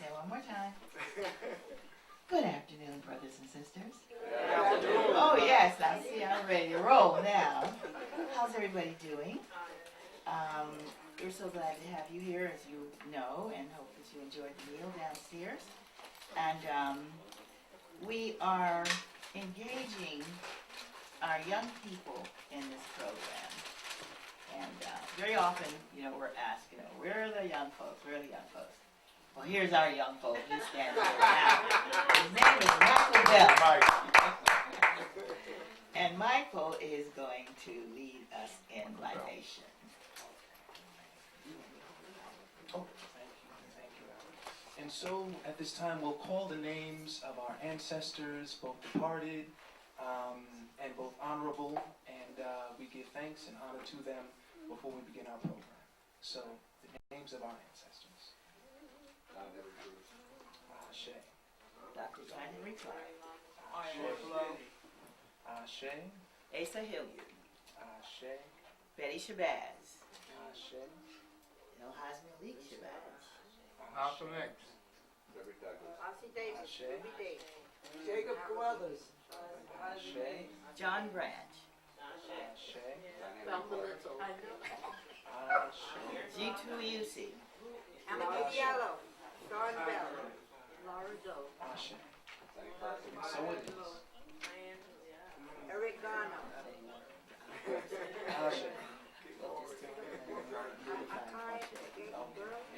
say it one more time. Good afternoon, brothers and sisters. Good afternoon. Oh, yes, I see I'm ready to roll now. How's everybody doing? We're so glad to have you here, as you know, and hope that you enjoyed the meal downstairs. And we are engaging our young people in this program. And very often, we're asked, where are the young folks? Where are the young folks? Well, here's our young folk. He stands here now. His name is Michael Bell. And Michael is going to lead us in libation. Oh, thank you. And so, at this time, we'll call the names of our ancestors, both departed and both honorable, and we give thanks and honor to them before we begin our program. So, the names of our ancestors. Ashe. Dr. John Henry Clarke. Ashe. Asa Hilliard. Ashe. Betty Shabazz. Ashe. Elhaz Malik Shabazz. Malcolm X. Ashe. Jacob Carruthers. Ashe. John Branch. Ashe. G2 UC. Anna Diallo. Sean Bell. Laura Doe. Ashe. And so it is. Eric Garner. Ashe.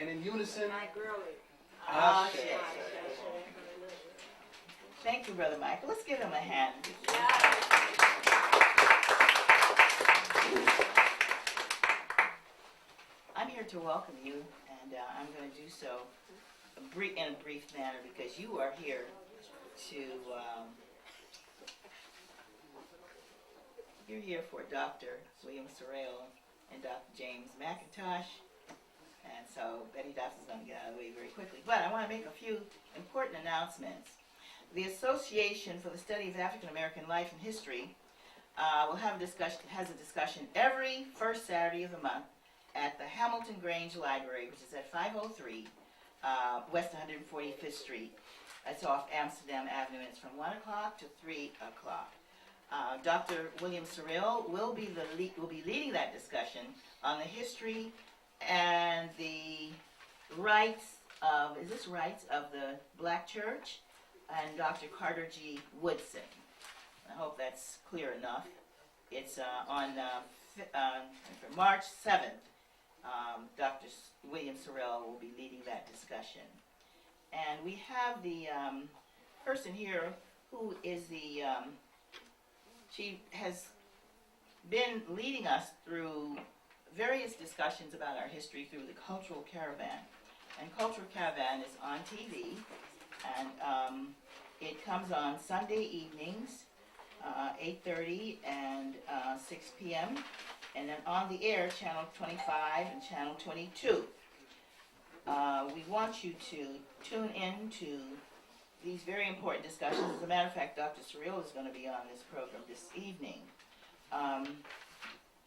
And in unison, Mike Gurley. Ashe. Thank you, Brother Michael. Let's give him a hand. I'm here to welcome you, and I'm going to do so in a brief manner because you are here to, you're here for Dr. William Sorrell and Dr. James McIntosh, and so Betty Dobson's going to get out of the way very quickly. But I want to make a few important announcements. The Association for the Study of African American Life and History has a discussion every first Saturday of the month at the Hamilton Grange Library, which is at 503 West 145th Street. That's off Amsterdam Avenue, and it's from 1 o'clock to 3 o'clock. Dr. William Sorrell will be leading that discussion on the history and the rights of the Black Church, and Dr. Carter G. Woodson. I hope that's clear enough. It's on March 7th. Dr. William Sorrell will be leading that discussion. And we have the person here who is she has been leading us through various discussions about our history through the Cultural Caravan. And Cultural Caravan is on TV, and it comes on Sunday evenings, 8:30 and 6 p.m., and then on the air, Channel 25 and Channel 22. We want you to tune in to these very important discussions. As a matter of fact, Dr. Sorrell is going to be on this program this evening.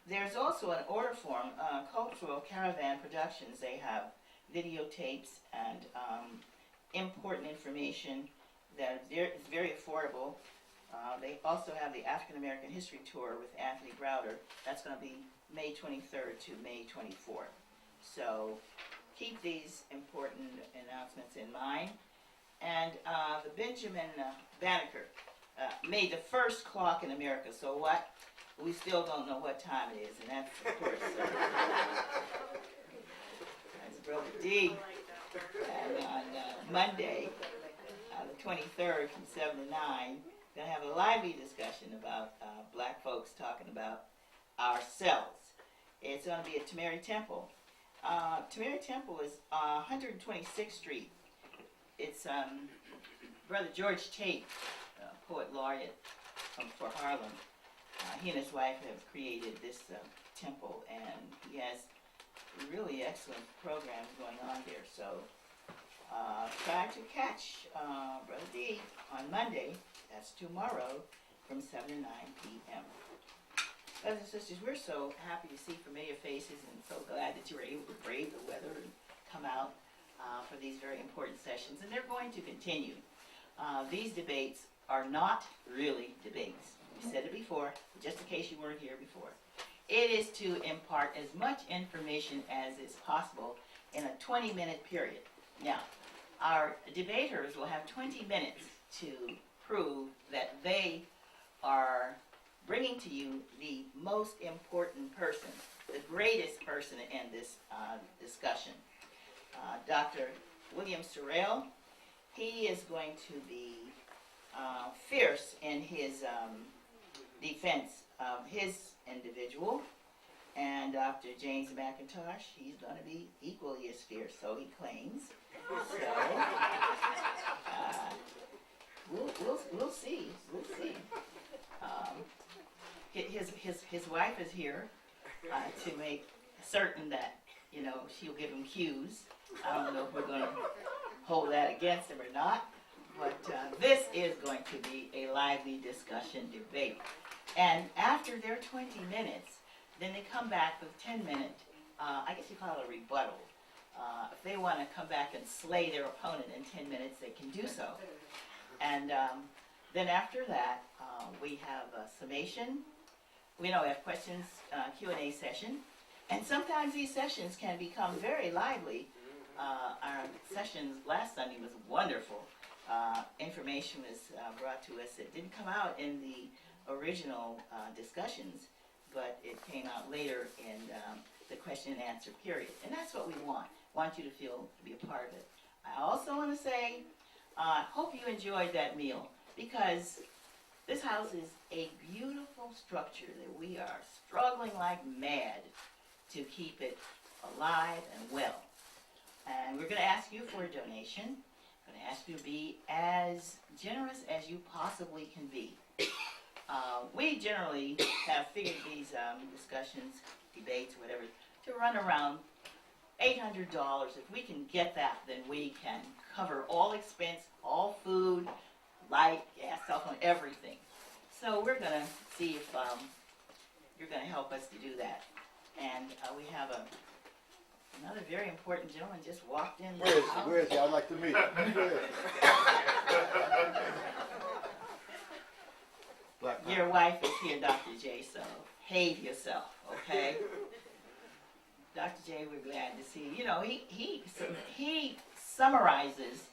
There's also an order form, Cultural Caravan Productions. They have videotapes and important information that is very affordable. They also have the African American History Tour with Anthony Browder. That's going to be May 23rd to May 24th. So keep these important announcements in mind. And the Benjamin Banneker made the first clock in America. So what? We still don't know what time it is, and that's, of course, that's Brother D. And on Monday, the 23rd from 7 to 9, we're going to have a lively discussion about black folks talking about ourselves. It's going to be at Tamari Temple. Tamari Temple is 126th Street. It's Brother George Tate, poet laureate for Harlem. He and his wife have created this temple, and he has really excellent programs going on there. So try to catch Brother D on Monday. That's tomorrow from 7 to 9 p.m. Brothers and sisters, we're so happy to see familiar faces and so glad that you were able to brave the weather and come out. for these very important sessions, and they're going to continue. These debates are not really debates. We said it before, just in case you weren't here before. It is to impart as much information as is possible in a 20-minute period. Now, our debaters will have 20 minutes to prove that they are bringing to you the most important person, the greatest person in this discussion. Dr. William Sorrell, he is going to be fierce in his defense of his individual, and Dr. James McIntosh, he's going to be equally as fierce, so he claims. So, we'll see. His wife is here to make certain that, you know, she'll give him cues. I don't know if we're going to hold that against him or not, but this is going to be a lively discussion debate. And after their 20 minutes, then they come back with 10-minute, I guess you call it a rebuttal. If they want to come back and slay their opponent in 10 minutes, they can do so. And then after that, we have a summation. We have questions, Q&A session. And sometimes these sessions can become very lively. Our sessions last Sunday was wonderful. Information was brought to us that didn't come out in the original discussions, but it came out later in the question and answer period. And that's what we want you to feel to be a part of it. I also want to say, hope you enjoyed that meal, because this house is a beautiful structure that we are struggling like mad to keep it alive and well. And we're going to ask you for a donation. I'm going to ask you to be as generous as you possibly can be. We generally have figured these discussions, debates, whatever, to run around $800. If we can get that, then we can cover all expense, all food, light, gas, cell phone, everything. So we're going to see if you're going to help us to do that. And we have another very important gentleman just walked in. Where is he? I'd like to meet him. Your wife is here, Dr. J, so behave yourself, okay? Dr. J, we're glad to see you. You know, he summarizes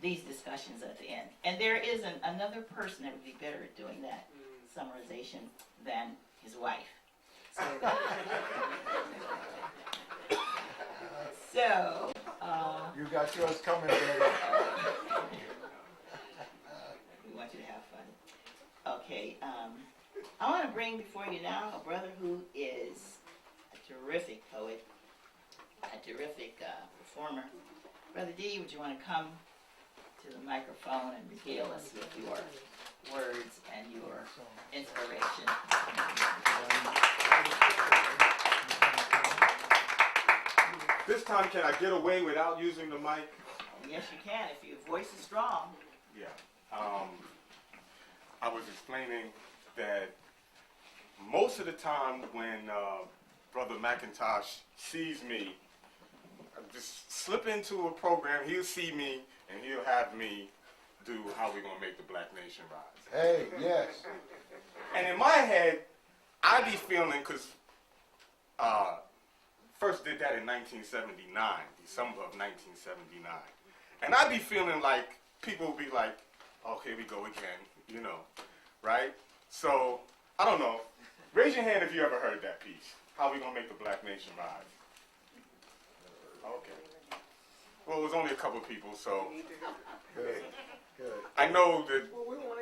these discussions at the end. And there isn't another person that would be better at doing that summarization than his wife. So, You got yours coming, baby. We want you to have fun. Okay, I want to bring before you now a brother who is a terrific poet, a terrific performer. Brother D, would you want to come to the microphone and regale us with your words and your inspiration? This time, can I get away without using the mic? Yes, you can, if your voice is strong. Yeah. I was explaining that most of the time when Brother McIntosh sees me, I just slip into a program, he'll see me, and he'll have me do How We Gonna Make the Black Nation Rise. Hey, yes. And in my head, I be feeling, because first did that in 1979, December of 1979. And I be feeling like people will be like, oh, here we go again, you know, right? So, I don't know. Raise your hand if you ever heard that piece. How We Gonna Make the Black Nation Rise? Okay. Well, it was only a couple of people, so Good. Good. I know that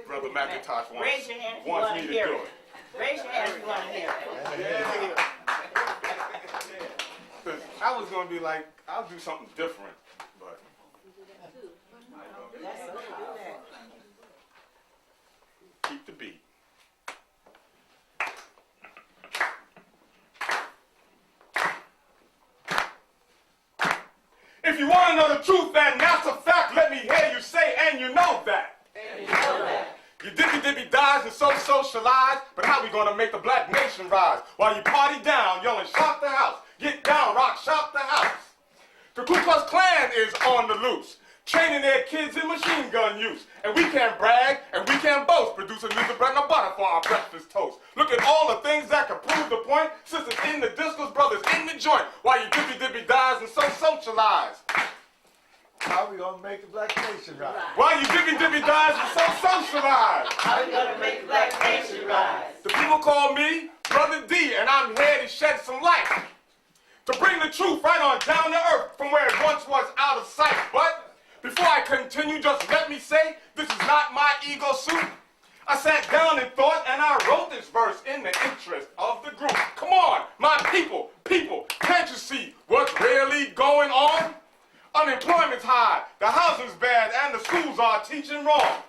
Brother McIntosh Raise your hand if you wants want me to to hear do it. it. Raise your hand if you want to hear it. Yeah. Because I was going to be like, I'll do something different, but That's so powerful. keep the beat. If you want to know the truth, then that's a fact. Let me hear you say, and you know that. You dippy dies and so socialize, but how we gonna make the black nation rise? While you party down, yelling, shock the house. Get down, rock, shock the house. The Ku Klux Klan man is on the loose, training their kids in machine gun use. And we can't brag and we can't boast, producing neither bread nor butter for our breakfast toast. Look at all the things that can prove the point. Sisters in the discos, brothers in the joint, while you dippy dies and so socialize. How we gonna make the black nation rise? While you dippy dies and so socialize. How we gonna make the black nation rise? The people call me Brother D, and I'm here to shed some light, to bring the truth right on down to earth from where it once was out of sight. But before I continue, just let me say, this is not my ego suit. I sat down and thought, and I wrote this verse in the interest of the group. Come on, my people, can't you see what's really going on? Unemployment's high, the housing's bad, and the schools are teaching wrong.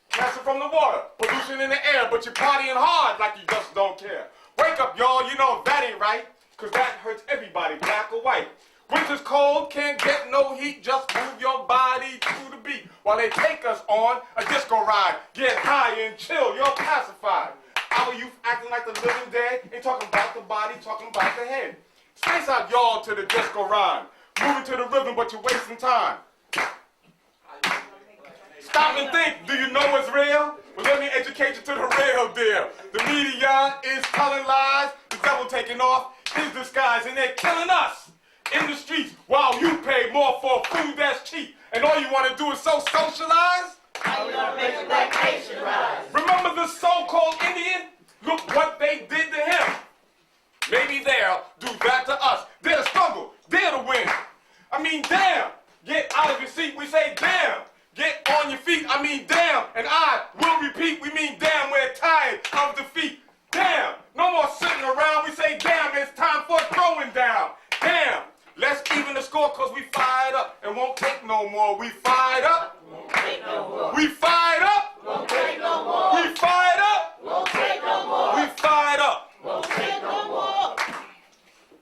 Cancer from the water, pollution in the air, but you're partying hard like you just don't care. Wake up, y'all, you know that ain't right, cause that hurts everybody, black or white. Winter's cold, can't get no heat, just move your body to the beat while they take us on a disco ride. Get high and chill, you're pacified. Our youth acting like the living dead, ain't talking about the body, talking about the head. Space out, y'all, to the disco rhyme. Moving to the rhythm, but you're wasting time. Stop and think, do you know what's real? Well, let me educate you to the real deal. The media is telling lies, the devil taking off his disguise, and they're killing us in the streets while you pay more for food that's cheap. And all you want to do is so socialize? How we gonna make the black nation rise? Remember the so-called Indian? Look what they did to him. Maybe they'll do that to us. They're the struggle, they're the win. I mean, damn, get out of your seat, we say damn. Get on your feet, I mean damn. And I will repeat, we mean damn, we're tired of defeat. Damn, no more sitting around, we say damn, it's time for throwing down. Damn, let's even the score cause we fired up and won't take no more. We fired up, Won't take no more. we fired up, Won't take no more. we fired up, Won't take no more. we fired up. Won't take no more.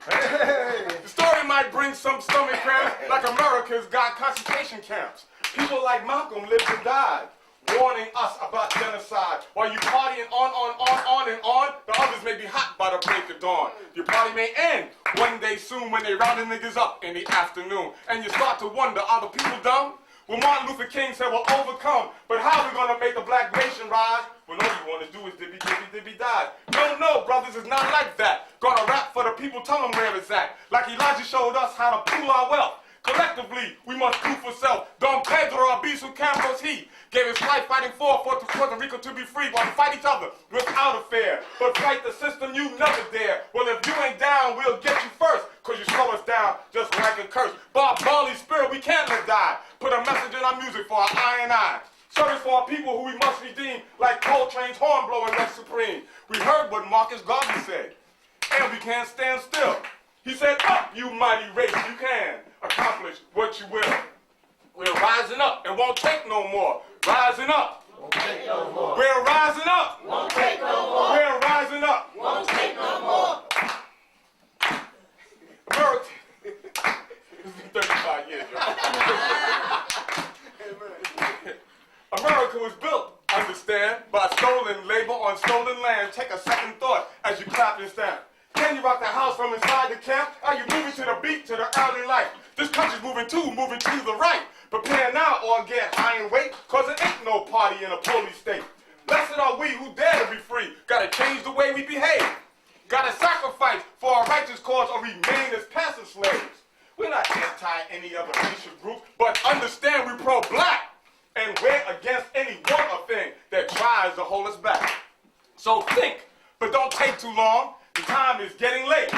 Hey! The story might bring some stomach cramps, like America's got concentration camps. People like Malcolm lived and died, warning us about genocide. While you partying on and on, the others may be hot by the break of dawn. Your party may end one day soon when they rounding niggas up in the afternoon. And you start to wonder, are the people dumb? Well, Martin Luther King said, we'll overcome, but how are we gonna make the black nation rise? When all you wanna do is dibby die. No, brothers, it's not like that. Gonna rap for the people, tell them where it's at. Like Elijah showed us how to pool our wealth. Collectively, we must do for self. Don Pedro Albizu Campos, he gave his life fighting for Puerto Rico to be free while we fight each other without a fear. But fight the system you never dare. Well, if you ain't down, we'll get you first, cause you slow us down just like a curse. Bob Marley's spirit, we can't let die. Put a message in our music for our eye and eye. Service for our people who we must redeem, like Coltrane's horn blowing left supreme. We heard what Marcus Garvey said, and we can't stand still. He said, up, you mighty race, you can accomplish what you will. We're rising up and won't take no more. Rising up. Won't take no more. We're rising up. Won't take no more. We're rising up. Won't take no more. America. It's been 35 years, y'all. America was built, understand, by stolen labor on stolen land. Take a second thought as you clap and stamp. Can you rock the house from inside the camp? Are you moving to the beat, to the early light? This country's moving to the right. Prepare now or get high and wait, cause it ain't no party in a police state. Blessed are we who dare to be free. Gotta change the way we behave. Gotta sacrifice for our righteous cause or remain as passive slaves. We're not anti any other racial group, but understand we pro-black. And we're against any one thing that tries to hold us back. So think, but don't take too long. The time is getting late.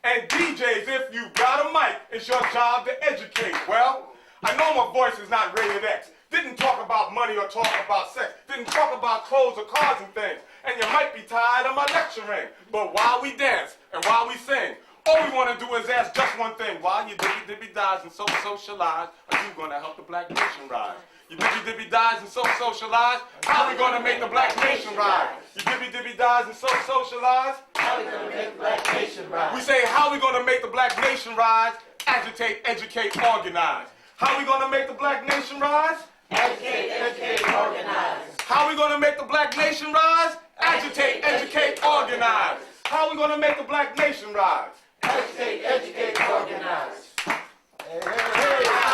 And DJs, if you got a mic, it's your job to educate. Well, I know my voice is not rated X. Didn't talk about money or talk about sex. Didn't talk about clothes or cars and things. And you might be tired of my lecturing. But while we dance and while we sing, all we want to do is ask just one thing. While you dippy dies and so socialize, are you going to help the black nation rise? You dippy dies and so socialize, how we going to make the black nation rise? You dippy dies and so socialize, How we gonna make the black nation rise? we say how we going to make the black nation rise? Agitate, educate, organize. How we going to make the black nation rise? Educate, educate, organize. How we going to make the black nation rise? Agitate, educate, organize. How we going to make the black nation rise? Educate, educate, organize. Hey, hey, hey!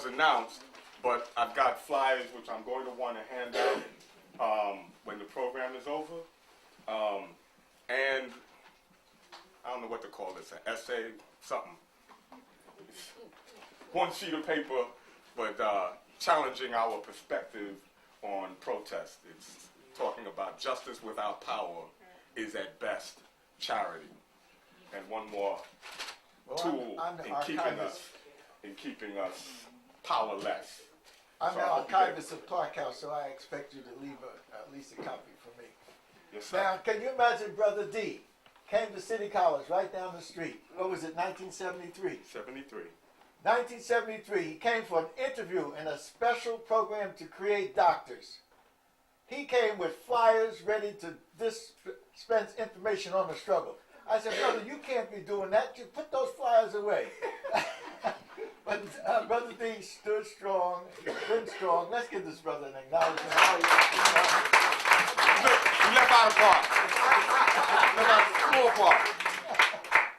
was announced, but I've got flyers which I'm going to want to hand out when the program is over. And I don't know what to call this, an essay, something. One sheet of paper, but challenging our perspective on protest. It's talking about justice without power is at best charity. And one more tool I'm the in keeping us powerless. I'm So the I hope you archivist of Clarke House, so I expect you to leave at least a copy for me. Yes, sir. Now, can you imagine Brother D came to City College right down the street? What was it, 1973? 73. 1973, he came for an interview in a special program to create doctors. He came with flyers ready to dispense information on the struggle. I said, brother, you can't be doing that. You put those flyers away. But Brother D stood strong, he's been strong. Let's give this brother an acknowledgement. Look, you left out a part. Left out the small part.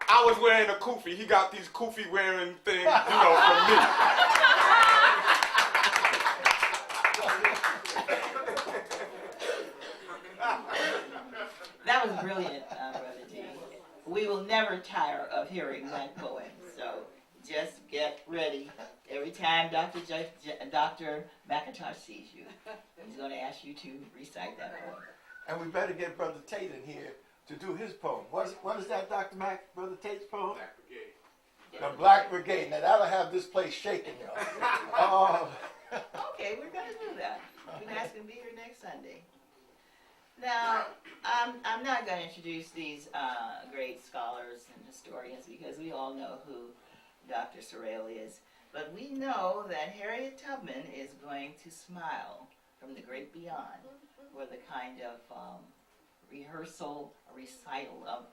I was wearing a kufi. He got these kufi wearing things, from me. That was brilliant, Brother D. We will never tire of hearing that poem, so just get ready. Every time Dr. McIntosh sees you, he's going to ask you to recite that poem. And we better get Brother Tate in here to do his poem. What is that, Dr. Mack, Brother Tate's poem? Black Brigade. The Black Brigade. Now that'll have this place shaking, y'all. Okay, we're going to do that. You guys can be here next Sunday. Now, I'm not going to introduce these great scholars and historians because we all know who Dr. Sorrell is. But we know that Harriet Tubman is going to smile from the great beyond for the kind of recital of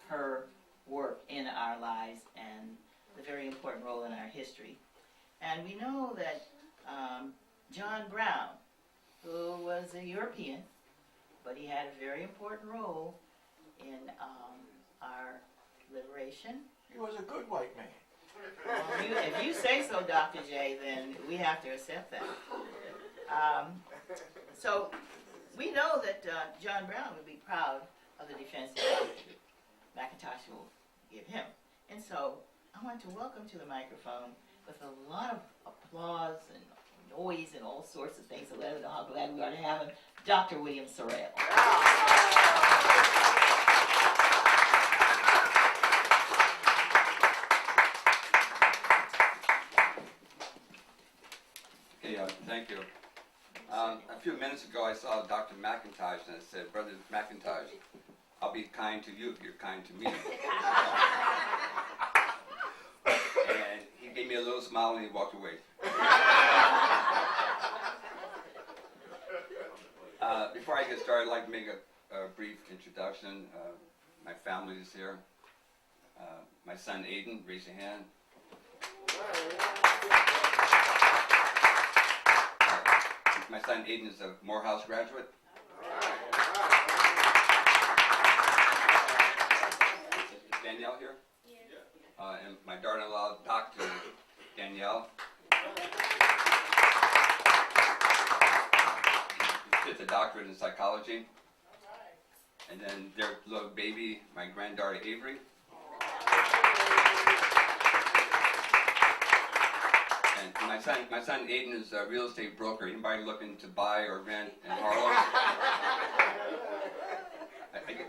her work in our lives and the very important role in our history. And we know that John Brown, who was a European, but he had a very important role in our liberation. He was a good white man. If you say so, Dr. J, then we have to accept that. So we know that John Brown would be proud of the defense that McIntosh will give him. And so I want to welcome to the microphone with a lot of applause and noise and all sorts of things to let us know how glad we are to have him, Dr. William Sorrell. Okay, thank you. A few minutes ago I saw Dr. McIntosh and I said, Brother McIntosh, I'll be kind to you if you're kind to me. And he gave me a little smile and he walked away. Before I get started, I'd like to make a brief introduction. My family is here. My son Aiden, raise your hand. My son Aiden is a Morehouse graduate. Is Danielle here? Yeah. And my daughter-in-law, Dr. Danielle. She gets a doctorate in psychology. And then their little baby, my granddaughter Avery. And my son Aiden is a real estate broker. Anybody looking to buy or rent in Harlem?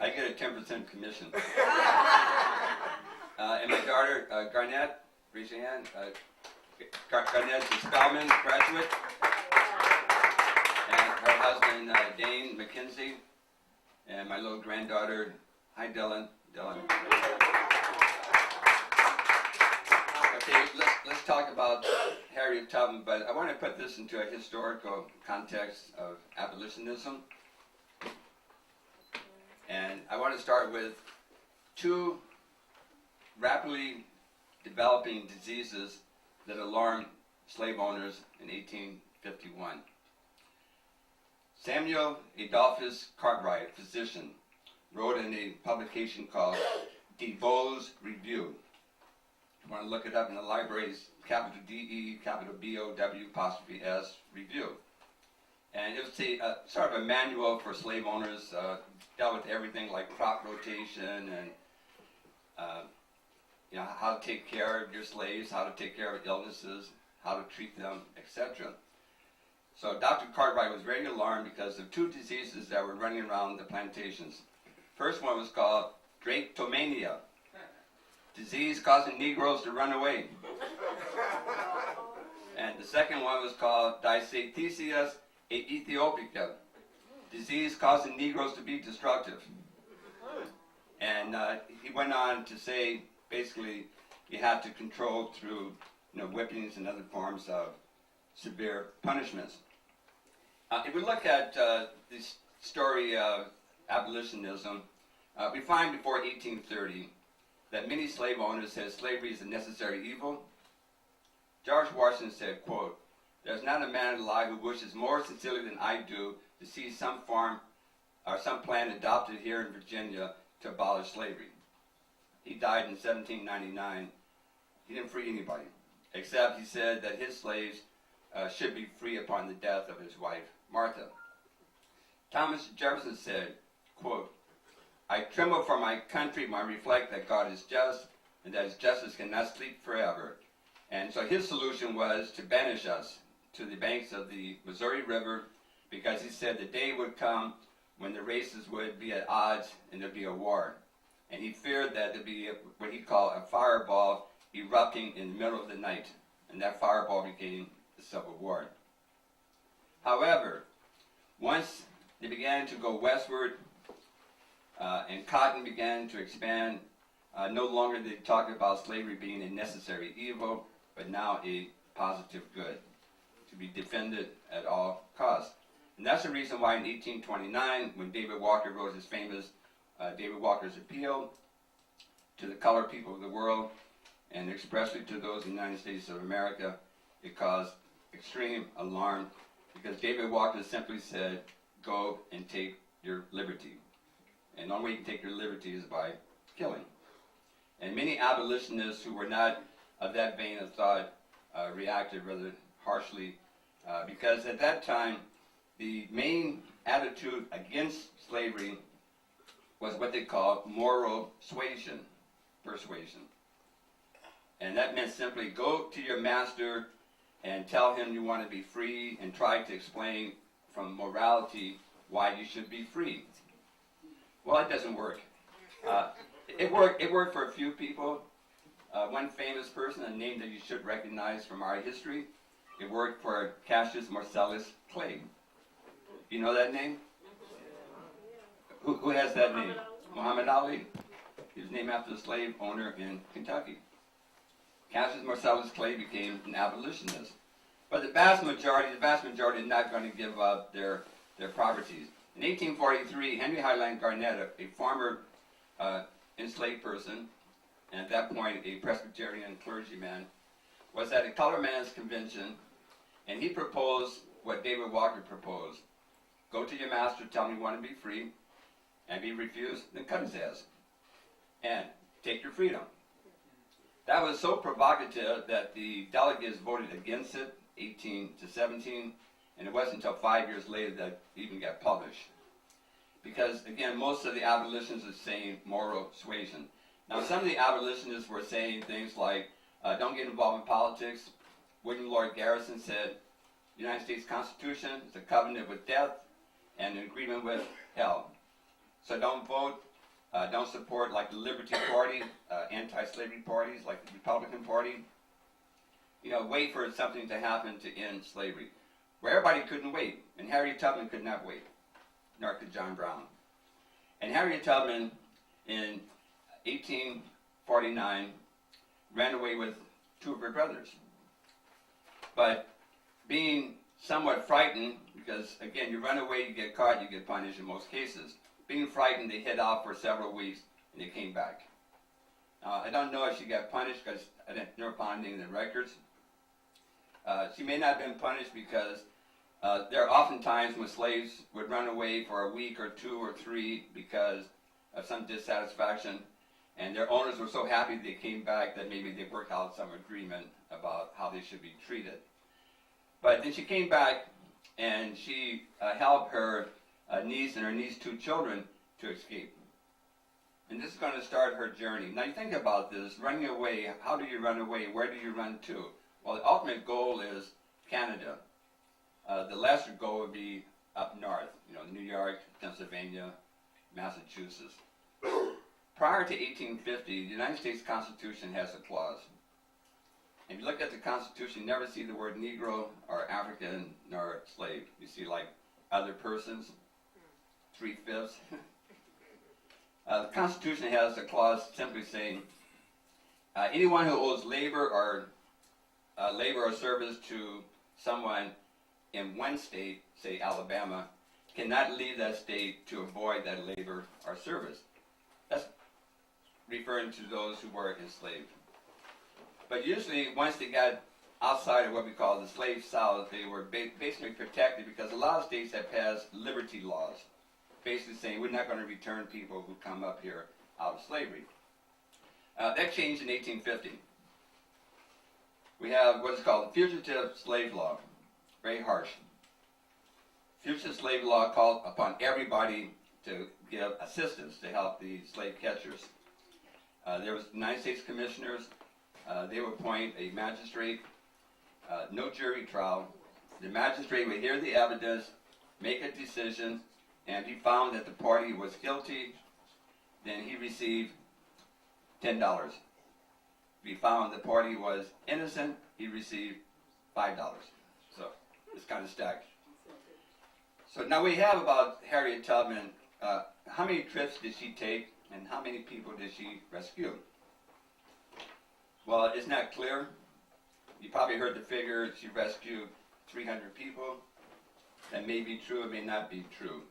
I get a 10% commission. And my daughter Garnett, raise your hand. Garnett is a Spelman graduate. And her husband Dane McKenzie. And my little granddaughter, hi Dylan. Okay, let's talk about Harriet Tubman, but I want to put this into a historical context of abolitionism. And I want to start with two rapidly developing diseases that alarmed slave owners in 1851. Samuel Adolphus Cartwright, physician, wrote in a publication called DeVoe's Review you want to look it up in the libraries, capital D-E, capital B-O-W, apostrophe S, review. And it was sort of a manual for slave owners, dealt with everything like crop rotation and how to take care of your slaves, how to take care of illnesses, how to treat them, etc. So Dr. Cartwright was very alarmed because of two diseases that were running around the plantations. First one was called drapetomania, disease causing Negroes to run away. And the second one was called Disathesias aethiopica, disease causing Negroes to be destructive. And he went on to say, basically, you had to control through whippings and other forms of severe punishments. If we look at this story of abolitionism, we find before 1830 that many slave owners said slavery is a necessary evil. George Washington said, quote, "There's not a man alive who wishes more sincerely than I do to see some farm or some plan adopted here in Virginia to abolish slavery." He died in 1799. He didn't free anybody, except he said that his slaves should be free upon the death of his wife, Martha. Thomas Jefferson said, quote, "I tremble for my country when I reflect that God is just and that his justice cannot sleep forever." And so his solution was to banish us to the banks of the Missouri River, because he said the day would come when the races would be at odds and there'd be a war. And he feared that there'd be what he called a fireball erupting in the middle of the night. And that fireball became the Civil War. However, once they began to go westward and cotton began to expand, no longer did they talk about slavery being a necessary evil, but now a positive good to be defended at all costs. And that's the reason why in 1829, when David Walker wrote his famous David Walker's Appeal to the colored people of the world, and expressly to those in the United States of America, it caused extreme alarm, because David Walker simply said, go and take your liberty. And the only way you can take your liberty is by killing. And many abolitionists who were not of that vein of thought reacted rather harshly, because at that time, the main attitude against slavery was what they called moral persuasion. And that meant simply go to your master and tell him you want to be free, and try to explain from morality why you should be free. Well, it doesn't work. It worked for a few people. One famous person, a name that you should recognize from our history, it worked for Cassius Marcellus Clay. You know that name? Who has that name? Muhammad Ali. He was named after the slave owner in Kentucky. Cassius Marcellus Clay became an abolitionist. But the vast majority are not going to give up their properties. In 1843, Henry Highland Garnett, a former enslaved person, and at that point a Presbyterian clergyman, was at a colored man's convention, and he proposed what David Walker proposed. Go to your master, tell him you want to be free, and be refused, then cut his ass. And take your freedom. That was so provocative that the delegates voted against it, 18 to 17, and it wasn't until 5 years later that it even got published. Because, again, most of the abolitionists are saying moral suasion. Now, some of the abolitionists were saying things like, don't get involved in politics. William Lloyd Garrison said, the United States Constitution is a covenant with death and an agreement with hell. So don't vote, don't support like the Liberty Party, anti-slavery parties like the Republican Party. Wait for something to happen to end slavery. Where everybody couldn't wait, and Harriet Tubman could not wait, nor could John Brown. And Harriet Tubman, in 1849, ran away with two of her brothers. But being somewhat frightened, because again, you run away, you get caught, you get punished in most cases. Being frightened, they hid out for several weeks, and they came back. I don't know if she got punished, because I didn't never find anything in the records. She may not have been punished because there are often times when slaves would run away for a week or two or three because of some dissatisfaction, And their owners were so happy they came back that maybe they worked out some agreement about how they should be treated. But then she came back and she helped her niece and her niece's 2 children to escape. And this is going to start her journey. Now you think about this, running away, how do you run away? Where do you run to? Well, the ultimate goal is Canada. The lesser goal would be up north, New York, Pennsylvania, Massachusetts. Prior to 1850, the United States Constitution has a clause. If you look at the Constitution, you never see the word Negro or African nor slave. You see like other persons, 3/5. The Constitution has a clause simply saying anyone who owes labor or service to someone in one state, say Alabama, cannot leave that state to avoid that labor or service. That's referring to those who were enslaved. But usually, once they got outside of what we call the slave South, they were basically protected because a lot of states have passed liberty laws, basically saying we're not going to return people who come up here out of slavery. That changed in 1850. We have what is called the fugitive slave law, very harsh. Fugitive slave law called upon everybody to give assistance to help the slave catchers. There was United States commissioners. They would appoint a magistrate, no jury trial. The magistrate would hear the evidence, make a decision, and if he found that the party was guilty, then he received $10. If he found the party was innocent, he received $5. So it's kind of stacked. So now we have about Harriet Tubman. How many trips did she take, and how many people did she rescue? Well, it's not clear. You probably heard the figure she rescued 300 people. That may be true, it may not be true.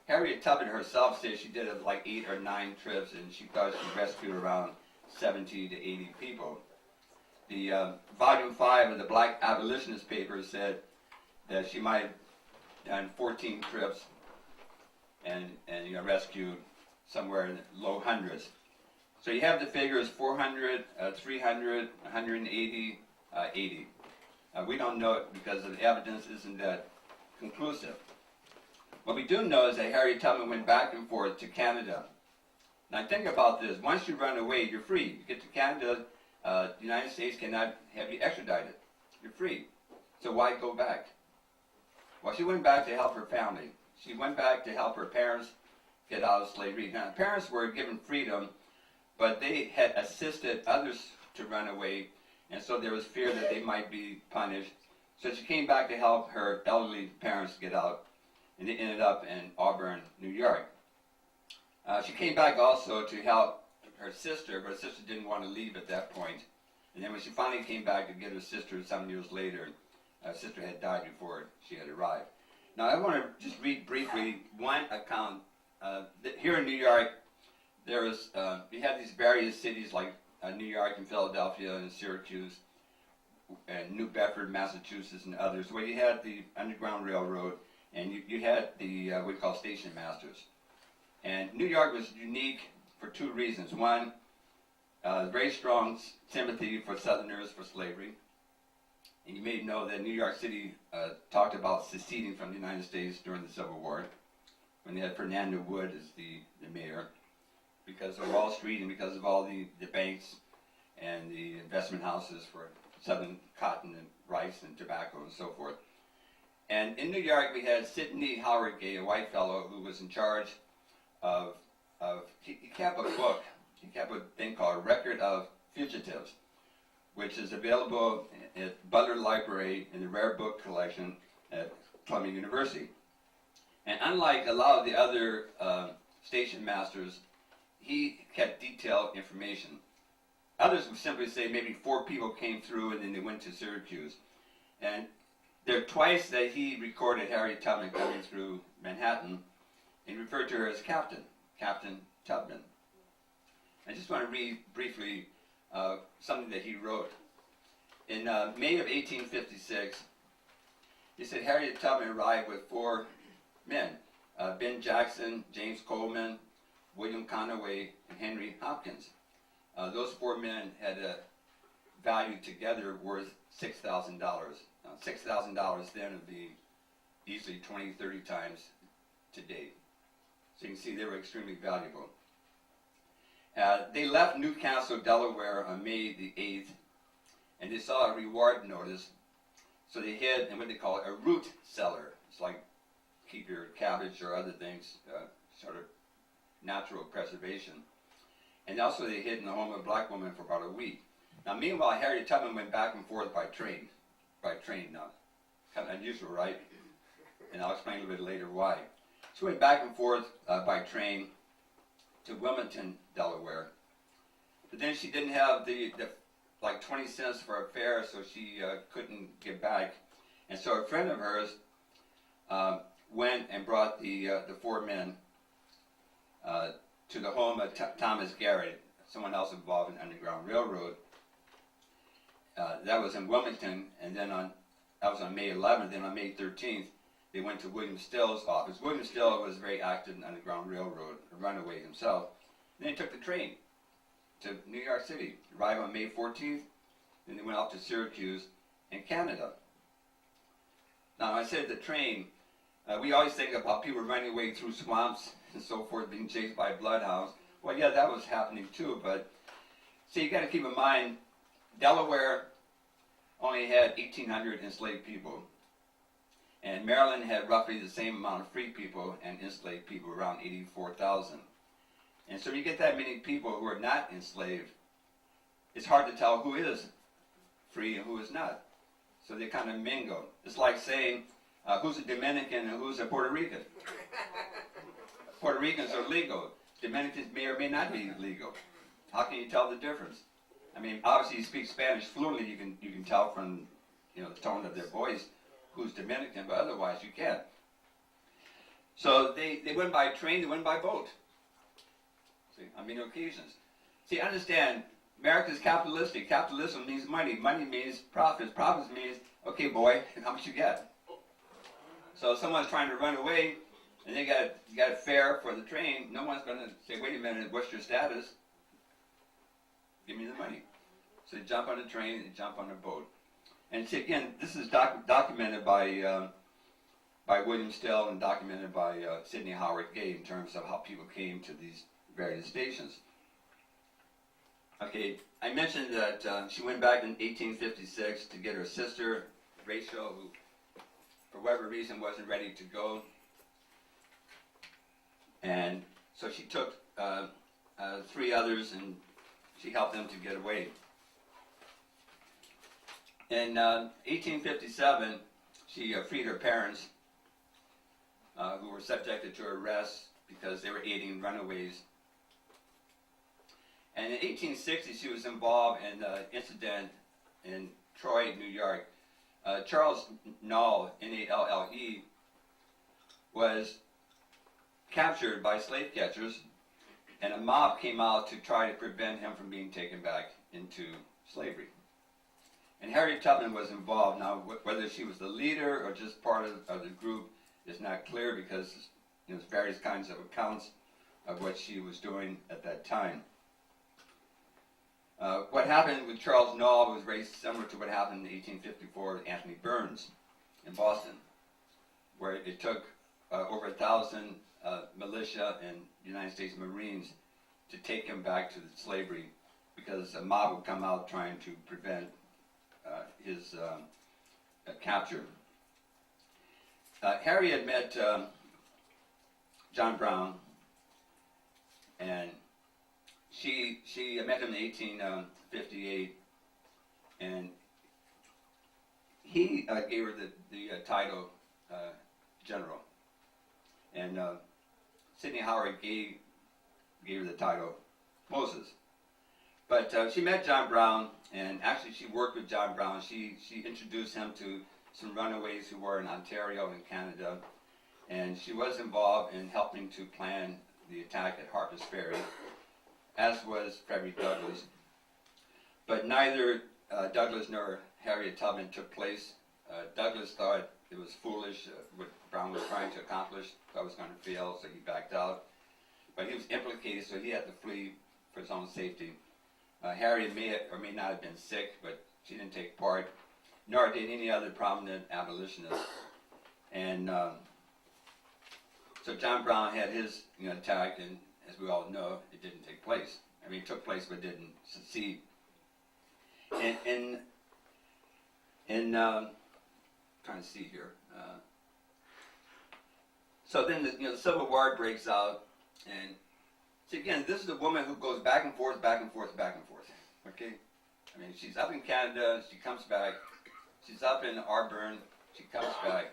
Harriet Tubman herself says she did like 8 or 9 trips, and she thought she rescued around 70 to 80 people. The volume 5 of the Black Abolitionist paper said that she might have done 14 trips and rescued somewhere in the low hundreds. So you have the figures 400, 300, 180, 80. We don't know it because the evidence isn't that conclusive. What we do know is that Harriet Tubman went back and forth to Canada. Now think about this. Once you run away, you're free. You get to Canada, the United States cannot have you extradited. You're free. So why go back? Well, she went back to help her family. She went back to help her parents get out of slavery. Now, parents were given freedom, but they had assisted others to run away, and so there was fear that they might be punished. So she came back to help her elderly parents get out, and they ended up in Auburn, New York. She came back also to help her sister, but her sister didn't want to leave at that point. And then when she finally came back to get her sister some years later, her sister had died before she had arrived. Now I want to just read briefly one account. Here in New York, there was, you had these various cities like New York and Philadelphia and Syracuse and New Bedford, Massachusetts, and others, where you had the Underground Railroad, and you had the what we call station masters. And New York was unique for 2 reasons. One, very strong sympathy for Southerners for slavery. And you may know that New York City talked about seceding from the United States during the Civil War, when they had Fernando Wood as the mayor, because of Wall Street and because of all the banks and the investment houses for Southern cotton and rice and tobacco and so forth. And in New York, we had Sidney Howard Gay, a white fellow who was in charge of he kept a book, he kept a thing called Record of Fugitives, which is available at Butler Library in the Rare Book Collection at Columbia University. And unlike a lot of the other station masters, he kept detailed information. Others would simply say maybe 4 people came through and then they went to Syracuse. And there are twice that he recorded Harriet Tubman coming through Manhattan and referred to her as Captain Tubman. I just want to read briefly something that he wrote. In May of 1856, he said Harriet Tubman arrived with 4 men, Ben Jackson, James Coleman, William Conaway, and Henry Hopkins. those 4 men had a value together worth $6,000. $6,000 then would be easily 20, 30 times today. So you can see they were extremely valuable. They left Newcastle, Delaware on May the 8th, and they saw a reward notice. So they hid in what they call a root cellar. It's like keep your cabbage or other things, sort of natural preservation. And also they hid in the home of a black woman for about a week. Now meanwhile, Harriet Tubman went back and forth by train now. Kind of unusual, right? And I'll explain a little bit later why. She went back and forth by train to Wilmington, Delaware. But then she didn't have the like 20 cents for a fare, so she couldn't get back. And so a friend of hers went and brought the 4 men to the home of Thomas Garrett, someone else involved in the Underground Railroad. That was in Wilmington, and then that was on May 11th. Then on May 13th, they went to William Still's office. William Still was very active in the Underground Railroad, a runaway himself. Then they took the train to New York City, arrived on May 14th, then they went out to Syracuse in Canada. Now, I said the train, we always think about people running away through swamps and so forth, being chased by bloodhounds. Well, yeah, that was happening too, but see, you got to keep in mind, Delaware only had 1,800 enslaved people, and Maryland had roughly the same amount of free people and enslaved people, around 84,000. And so you get that many people who are not enslaved, it's hard to tell who is free and who is not. So they kind of mingle. It's like saying who's a Dominican and who's a Puerto Rican. Puerto Ricans are legal. Dominicans may or may not be legal. How can you tell the difference? I mean, obviously you speak Spanish fluently, you can tell from the tone of their voice who's Dominican, but otherwise you can't. So they went by train, they went by boat. See, on many occasions. See, understand, America's capitalistic. Capitalism means money. Money means profits. Profits means, okay, boy, how much you get? So if someone's trying to run away, and you got a fare for the train, no one's going to say, wait a minute, what's your status? Give me the money. So they jump on the train and jump on the boat. And see, again, this is documented by William Still and documented by Sidney Howard Gay in terms of how people came to these various stations. Okay, I mentioned that she went back in 1856 to get her sister, Rachel, who for whatever reason wasn't ready to go. And so she took 3 others and she helped them to get away. In 1857, she freed her parents who were subjected to arrest because they were aiding runaways. And in 1860, she was involved in an incident in Troy, New York. Charles Nalle, N-A-L-L-E, was captured by slave catchers, and a mob came out to try to prevent him from being taken back into slavery. And Harriet Tubman was involved. Now, whether she was the leader or just part of the group is not clear because there's various kinds of accounts of what she was doing at that time. What happened with Charles Nalle was very similar to what happened in 1854 with Anthony Burns in Boston, where it took over 1,000 militia and United States Marines to take him back to slavery because a mob would come out trying to prevent his capture. Harriet met John Brown, and she met him in 1858, and he gave her the title general, and Sidney Howard gave her the title Moses. But she met John Brown, and actually she worked with John Brown. She introduced him to some runaways who were in Ontario and Canada, and she was involved in helping to plan the attack at Harper's Ferry, as was Frederick Douglass. But neither Douglass nor Harriet Tubman took place. Douglass thought it was foolish what Brown was trying to accomplish, thought it was going to fail, so he backed out. But he was implicated, so he had to flee for his own safety. Harriet may or may not have been sick, but she didn't take part, nor did any other prominent abolitionist. And so John Brown had his attack, and as we all know, it didn't take place. I mean, it took place but didn't succeed. Trying to see here. So then the Civil War breaks out, and see, again, this is a woman who goes back and forth, back and forth, back and forth. Okay, I mean, she's up in Canada, she comes back. She's up in Auburn, she comes back.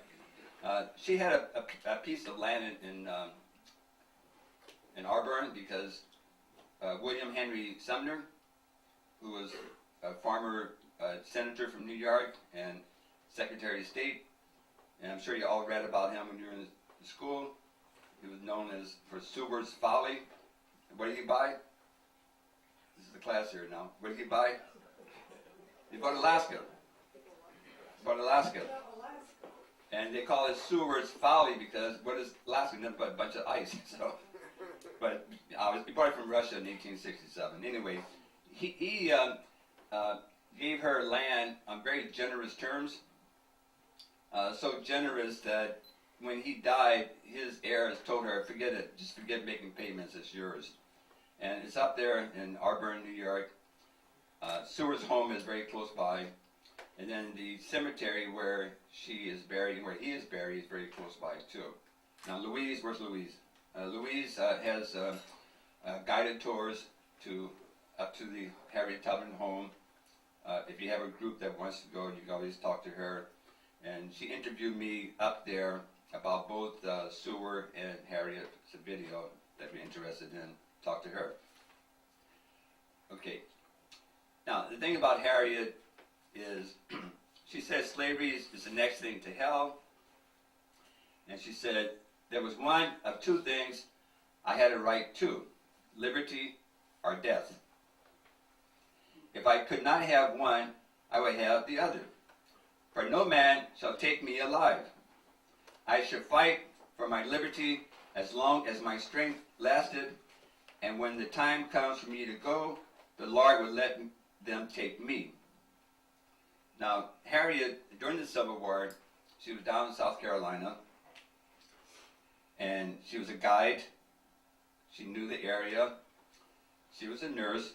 She had a piece of land in Auburn because William Henry Sumner, who was a former senator from New York and Secretary of State, and I'm sure you all read about him when you were in school. He was known as for Seward's Folly. What did he buy? This is the class here now. What did he buy? He bought Alaska. He bought Alaska. And they call it Seward's Folly because what is Alaska? Nothing but a bunch of ice. So, but he bought it from Russia in 1867. Anyway, he gave her land on very generous terms. So generous that when he died, his heirs told her, forget it, just forget making payments, it's yours. And it's up there in Auburn, New York. Seward's home is very close by. And then the cemetery where she is buried and where he is buried is very close by too. Now Louise, where's Louise? Louise has guided tours up to the Harriet Tubman home. If you have a group that wants to go, you can always talk to her. And she interviewed me up there about both Seward and Harriet. It's a video that we're interested in. Talk to her. Okay. Now, the thing about Harriet is she said slavery is the next thing to hell. And she said there was one of two things I had a right to, liberty or death. If I could not have one, I would have the other. For no man shall take me alive. I shall fight for my liberty as long as my strength lasted, and when the time comes for me to go, the Lord will let them take me. Now, Harriet, during the Civil War, she was down in South Carolina, and she was a guide. She knew the area. She was a nurse.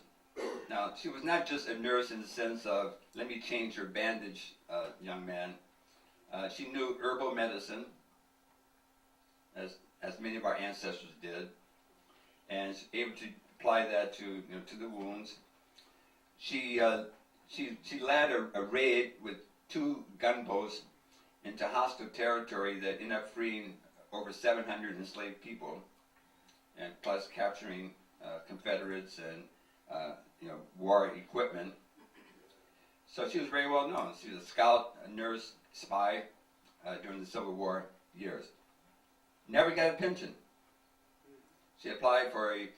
Now, she was not just a nurse in the sense of, let me change your bandage, young man. She knew herbal medicine, as many of our ancestors did, and was able to apply that to the wounds. She led a raid with 2 gunboats into hostile territory that ended up freeing over 700 enslaved people, and plus capturing Confederates and war equipment. So she was very well known. She was a scout, a nurse, spy during the Civil War years. Never got a pension. She applied for a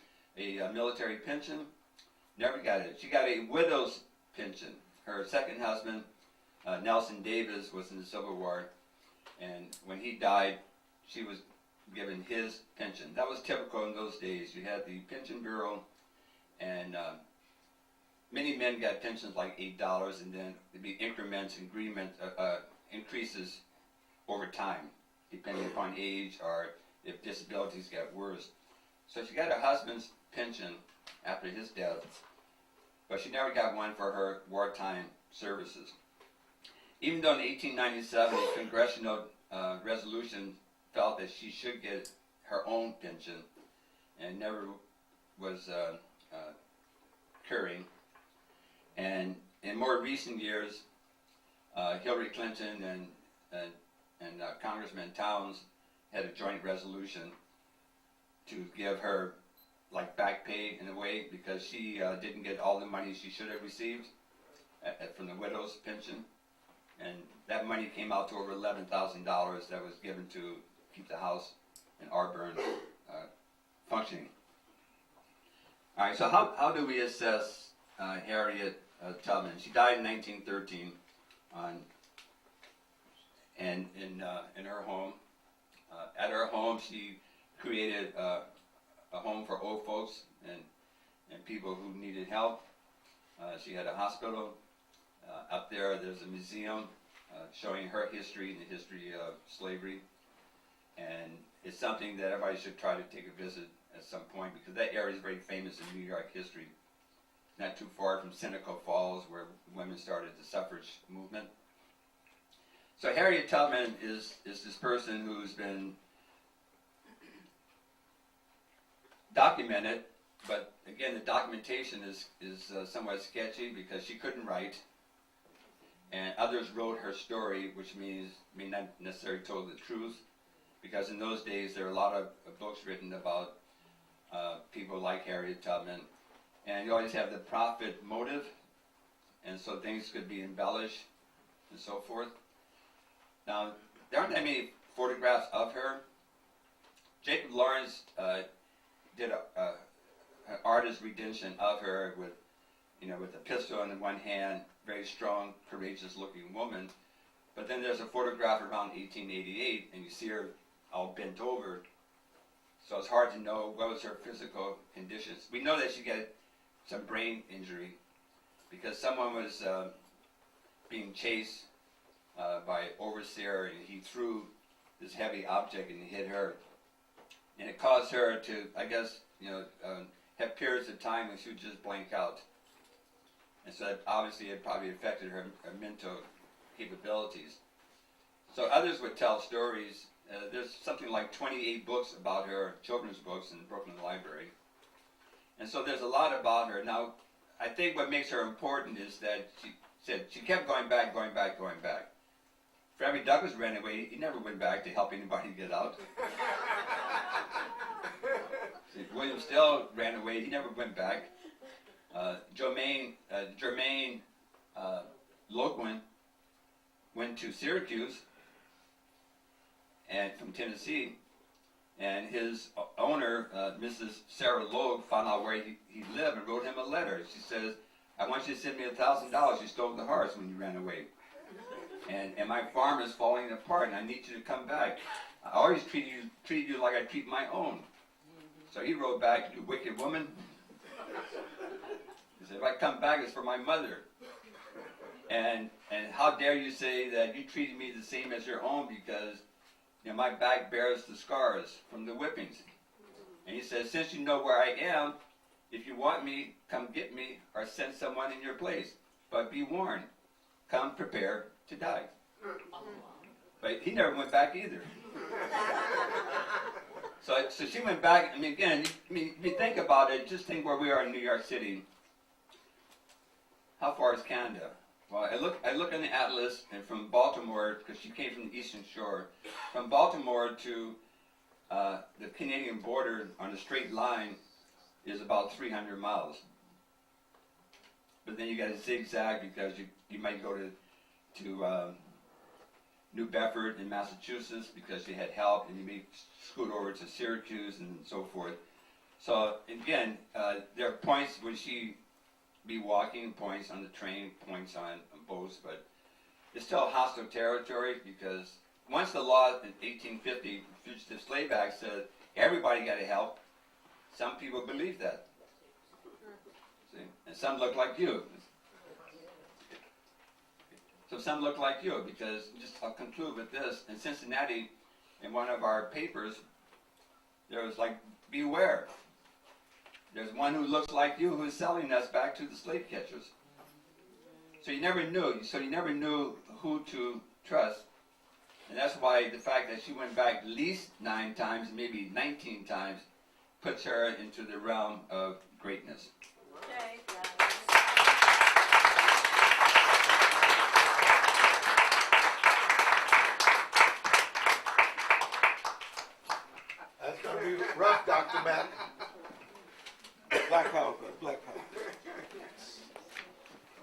military pension, never got it. She got a widow's pension. Her second husband, Nelson Davis, was in the Civil War, and when he died, she was given his pension. That was typical in those days. You had the pension bureau, and many men got pensions like $8, and then there'd be increments, increases over time, depending upon age or if disabilities got worse. So she got her husband's pension after his death, but she never got one for her wartime services. Even though in 1897 a congressional resolution felt that she should get her own pension, and never was occurring. And in more recent years, Hillary Clinton and Congressman Towns had a joint resolution to give her like back pay in a way because she didn't get all the money she should have received from the widow's pension, and that money came out to over $11,000 that was given to keep the house in Auburn functioning. All right, so how do we assess Harriet Tubman? She died in 1913 and in her home. At her home, she created a home for old folks and people who needed help. She had a hospital. Up there, there's a museum showing her history and the history of slavery. And it's something that everybody should try to take a visit at some point, because that area is very famous in New York history. Not too far from Seneca Falls, where women started the suffrage movement. So Harriet Tubman is this person who's been documented, but again, the documentation is somewhat sketchy because she couldn't write, and others wrote her story, which means may not necessarily told the truth, because in those days there were a lot of books written about people like Harriet Tubman, and you always have the profit motive, and so things could be embellished and so forth. Now, there aren't that many photographs of her. Jacob Lawrence did an artist rendition of her with, with a pistol in one hand, very strong, courageous-looking woman. But then there's a photograph around 1888, and you see her all bent over. So it's hard to know what was her physical conditions. We know that she got some brain injury because someone was being chased by an overseer, and he threw this heavy object and hit her. And it caused her to, I guess, have periods of time when she would just blank out. And so that obviously it probably affected her mental capabilities. So others would tell stories. There's something like 28 books about her, children's books in the Brooklyn Library. And so there's a lot about her. Now, I think what makes her important is that she said she kept going back, going back, going back. Frederick Douglass ran away. He never went back to help anybody get out. William Still ran away. He never went back. Jermaine Loquin went to Syracuse and from Tennessee, and his owner, Mrs. Sarah Logue, found out where he lived and wrote him a letter. She says, "I want you to send me $1,000. You stole the horse when you ran away. And my farm is falling apart, and I need you to come back. I always treated you like I treat my own." So he wrote back, "You wicked woman." He said, "If I come back, it's for my mother. And how dare you say that you treated me the same as your own, because my back bears the scars from the whippings." And he says, "Since you know where I am, if you want me, come get me or send someone in your place. But be warned, come prepared to die." But he never went back either. So she went back. I mean, again, if you think about it, just think where we are in New York City. How far is Canada? Well, I look on the atlas, and from Baltimore, because she came from the Eastern Shore, from Baltimore to the Canadian border on a straight line is about 300 miles. But then you got to zigzag because you might go to New Bedford in Massachusetts because you had help, and you may scoot over to Syracuse and so forth. So again, there are points where she be walking, points on the train, points on boats, but it's still hostile territory because once the law in 1850, Fugitive Slave Act, said everybody got to help, some people believe that. See? And some look like you. So some look like you because, I'll conclude with this. In Cincinnati, in one of our papers, there was like, beware. There's one who looks like you who is selling us back to the slave catchers. So you never knew. So you never knew who to trust. And that's why the fact that she went back at least 9 times, maybe 19 times, puts her into the realm of greatness. Okay. That's going to be rough, Dr. Mack. Black power, black power.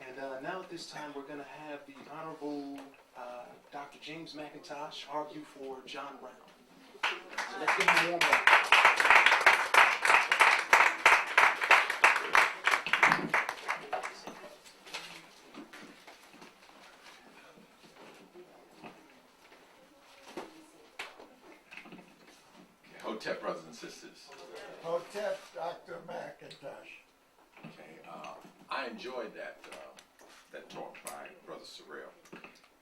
And now at this time, we're going to have the Honorable Dr. James McIntosh argue for John Brown. So let's give him a warm welcome. Hotep, brothers and sisters. Hotep, Dr. McIntosh. Okay, I enjoyed that talk by Brother Sorrell.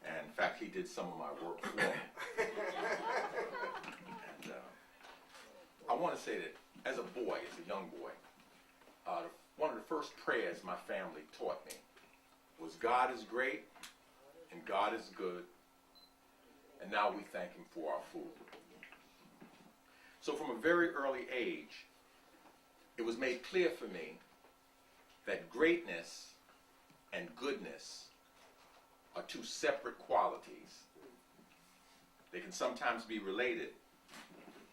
And in fact, he did some of my work for me. And I want to say that as a boy, as a young boy, one of the first prayers my family taught me was, God is great and God is good, and now we thank him for our food. So from a very early age, it was made clear for me that greatness and goodness are two separate qualities. They can sometimes be related,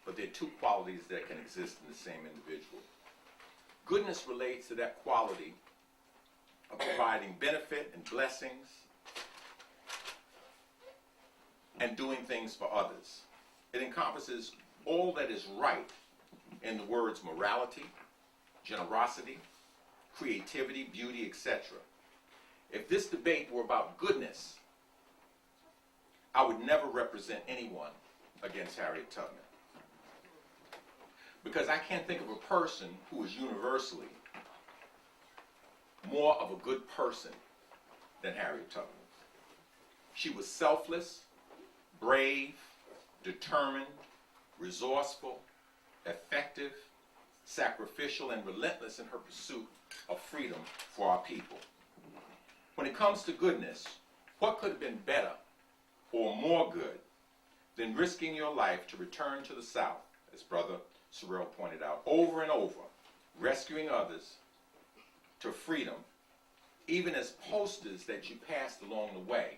but they're two qualities that can exist in the same individual. Goodness relates to that quality of providing benefit and blessings and doing things for others. It encompasses all that is right in the words morality, generosity, creativity, beauty, etc. If this debate were about goodness, I would never represent anyone against Harriet Tubman. Because I can't think of a person who is universally more of a good person than Harriet Tubman. She was selfless, brave, determined, resourceful, effective, sacrificial, and relentless in her pursuit of freedom for our people. When it comes to goodness, what could have been better or more good than risking your life to return to the South, as Brother Sorrell pointed out, over and over, rescuing others to freedom, even as posters that you passed along the way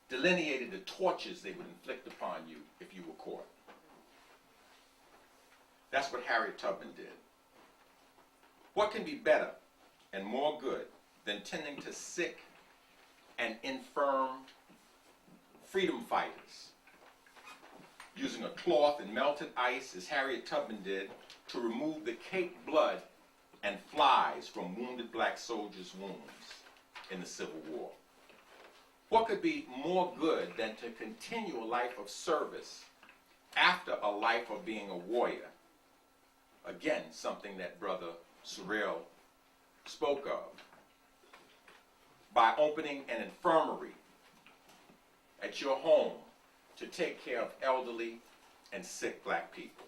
delineated the tortures they would inflict upon you if you were caught. That's what Harriet Tubman did. What can be better and more good than tending to sick and infirm freedom fighters, using a cloth and melted ice, as Harriet Tubman did, to remove the caked blood and flies from wounded black soldiers' wounds in the Civil War? What could be more good than to continue a life of service after a life of being a warrior? Again, something that Brother Sorrell spoke of. By opening an infirmary at your home to take care of elderly and sick black people.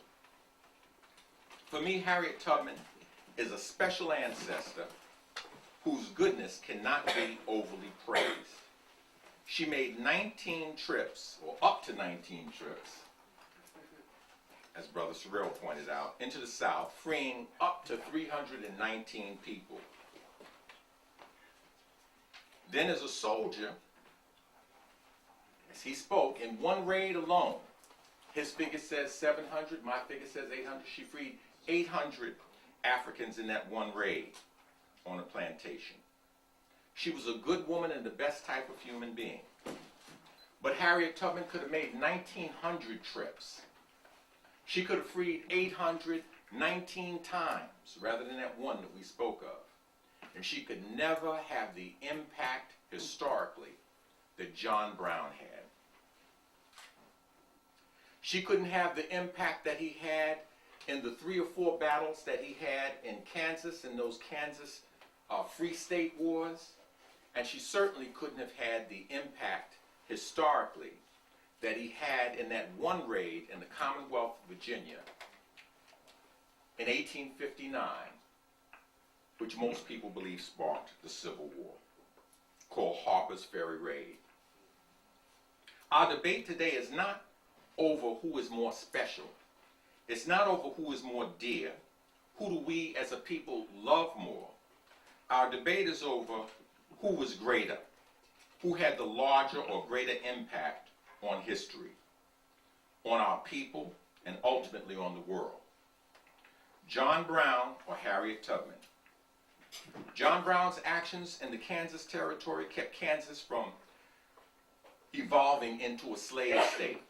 For me, Harriet Tubman is a special ancestor whose goodness cannot be overly praised. She made 19 trips, or up to 19 trips, as Brother Sorrell pointed out, into the South, freeing up to 319 people. Then as a soldier, as he spoke, in one raid alone, his figure says 700, my figure says 800. She freed 800 Africans in that one raid on a plantation. She was a good woman and the best type of human being. But Harriet Tubman could have made 1,900 trips. She could have freed 819 times rather than that one that we spoke of. And she could never have the impact historically that John Brown had. She couldn't have the impact that he had in the 3 or 4 battles that he had in Kansas, in those Kansas Free State Wars. And she certainly couldn't have had the impact historically that he had in that one raid in the Commonwealth of Virginia in 1859, which most people believe sparked the Civil War, called Harper's Ferry Raid. Our debate today is not over who is more special. It's not over who is more dear. Who do we as a people love more? Our debate is over who was greater, who had the larger or greater impact on history, on our people, and ultimately on the world. John Brown or Harriet Tubman. John Brown's actions in the Kansas Territory kept Kansas from evolving into a slave state.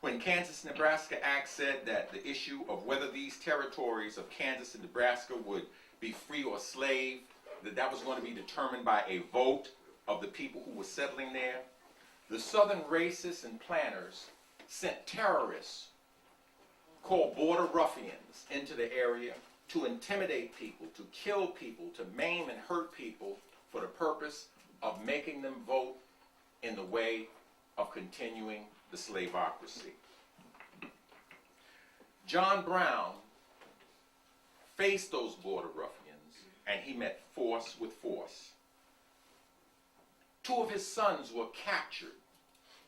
When Kansas-Nebraska Act said that the issue of whether these territories of Kansas and Nebraska would be free or slave, that was going to be determined by a vote of the people who were settling there, the Southern racists and planners sent terrorists called border ruffians into the area to intimidate people, to kill people, to maim and hurt people for the purpose of making them vote in the way of continuing the slaveocracy. John Brown faced those border ruffians, and he met force with force. 2 of his sons were captured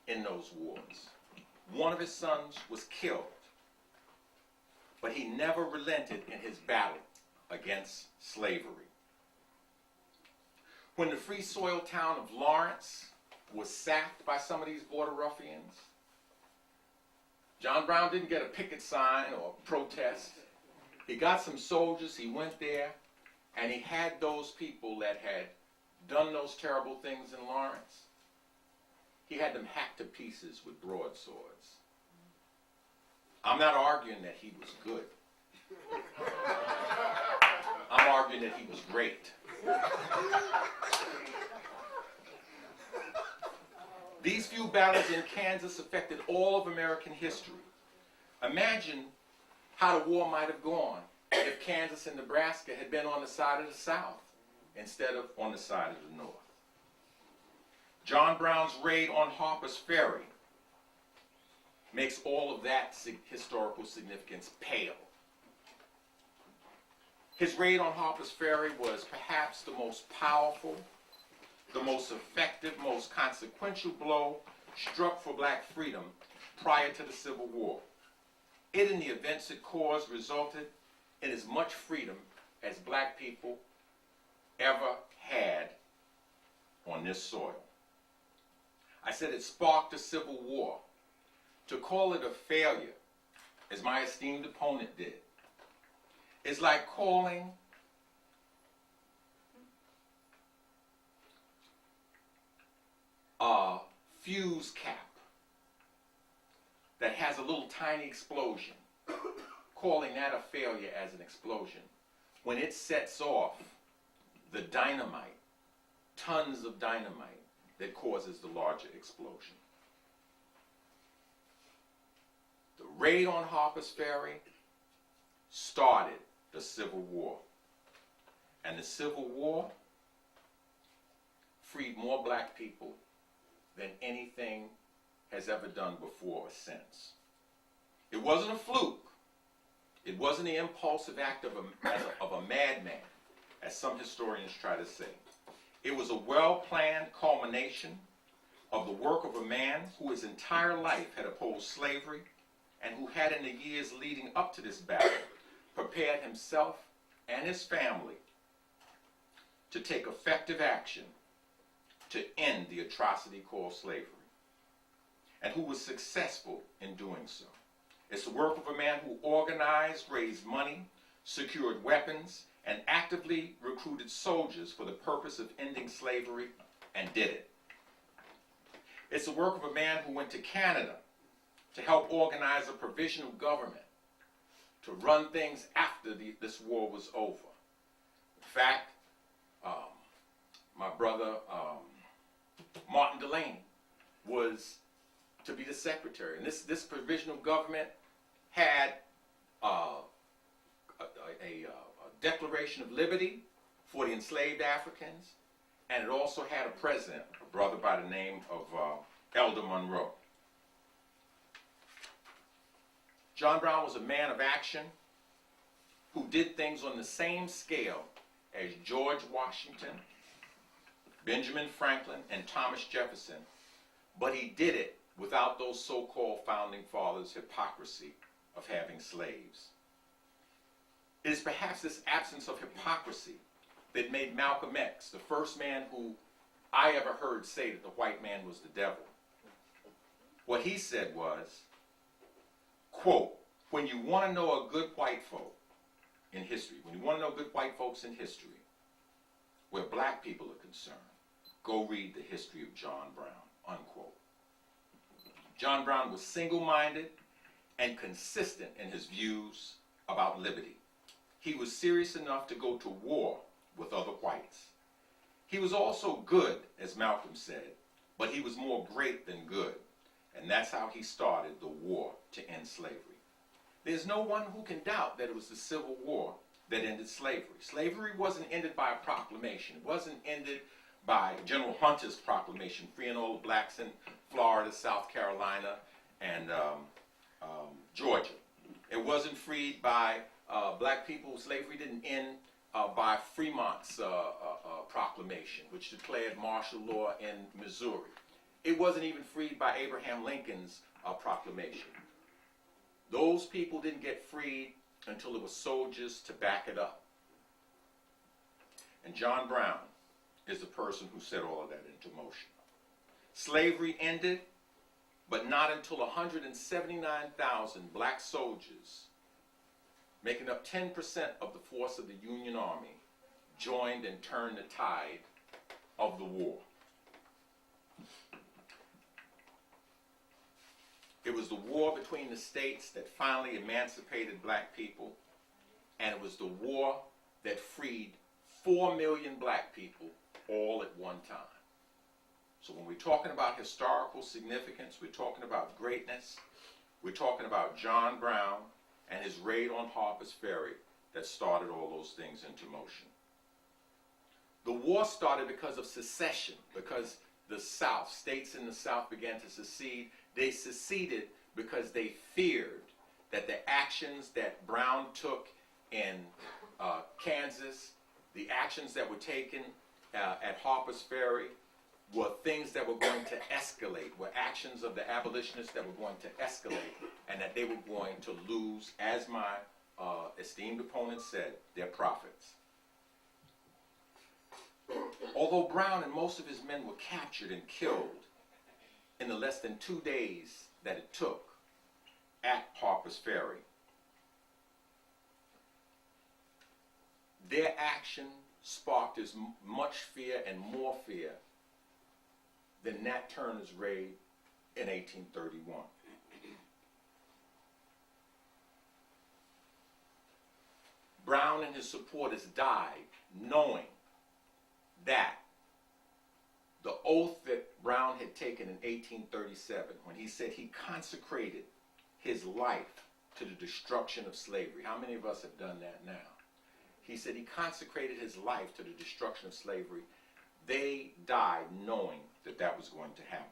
in those wars. 1 of his sons was killed, but he never relented in his battle against slavery. When the free soil town of Lawrence was sacked by some of these border ruffians, John Brown didn't get a picket sign or a protest. He got some soldiers, he went there, and he had those people that had done those terrible things in Lawrence, he had them hacked to pieces with broadswords. I'm not arguing that he was good. I'm arguing that he was great. These few battles in Kansas affected all of American history. Imagine how the war might have gone if Kansas and Nebraska had been on the side of the South instead of on the side of the North. John Brown's raid on Harper's Ferry makes all of that historical significance pale. His raid on Harper's Ferry was perhaps the most powerful, the most effective, most consequential blow struck for black freedom prior to the Civil War. It and the events it caused resulted in as much freedom as black people ever had on this soil. I said it sparked a civil war. To call it a failure, as my esteemed opponent did, is like calling a fuse cap that has a little tiny explosion, calling that a failure as an explosion, when it sets off the dynamite, tons of dynamite, that causes the larger explosion. The raid on Harper's Ferry started the Civil War. And the Civil War freed more black people than anything has ever done before or since. It wasn't a fluke. It wasn't the impulsive act of a madman, as some historians try to say. It was a well-planned culmination of the work of a man who his entire life had opposed slavery and who had in the years leading up to this battle prepared himself and his family to take effective action to end the atrocity called slavery, and who was successful in doing so. It's the work of a man who organized, raised money, secured weapons, and actively recruited soldiers for the purpose of ending slavery, and did it. It's the work of a man who went to Canada to help organize a provisional government to run things after this war was over. In fact, my brother Martin Delaney was to be the secretary. And this provisional government had a Declaration of Liberty for the enslaved Africans, and it also had a president, a brother by the name of Elder Monroe. John Brown was a man of action who did things on the same scale as George Washington, Benjamin Franklin, and Thomas Jefferson, but he did it without those so-called founding fathers' hypocrisy of having slaves. It is perhaps this absence of hypocrisy that made Malcolm X the first man who I ever heard say that the white man was the devil. What he said was, quote, when you want to know a good white folk in history, when you want to know good white folks in history, where black people are concerned, go read the history of John Brown, unquote. John Brown was single-minded and consistent in his views about liberty. He was serious enough to go to war with other whites. He was also good, as Malcolm said, but he was more great than good. And that's how he started the war to end slavery. There's no one who can doubt that it was the Civil War that ended slavery. Slavery wasn't ended by a proclamation. It wasn't ended by General Hunter's proclamation, freeing all the blacks in Florida, South Carolina, and Georgia. It wasn't freed by black people. Slavery didn't end by Fremont's proclamation, which declared martial law in Missouri. It wasn't even freed by Abraham Lincoln's proclamation. Those people didn't get freed until there were soldiers to back it up. And John Brown is the person who set all of that into motion. Slavery ended, but not until 179,000 black soldiers, making up 10% of the force of the Union Army, joined and turned the tide of the war. It was the war between the states that finally emancipated black people, and it was the war that freed 4 million black people all at one time. So when we're talking about historical significance, we're talking about greatness, we're talking about John Brown and his raid on Harper's Ferry that started all those things into motion. The war started because of secession, because the South, states in the South began to secede. They seceded because they feared that the actions that Brown took in Kansas, the actions that were taken at Harper's Ferry, were things that were going to escalate, were actions of the abolitionists that were going to escalate, and that they were going to lose, as my esteemed opponent said, their profits. Although Brown and most of his men were captured and killed in the less than 2 days that it took at Harper's Ferry, their action sparked as much fear and more fear than Nat Turner's raid in 1831. Brown and his supporters died knowing that the oath that Brown had taken in 1837, when he said he consecrated his life to the destruction of slavery. How many of us have done that now? He said he consecrated his life to the destruction of slavery. They died knowing that that was going to happen.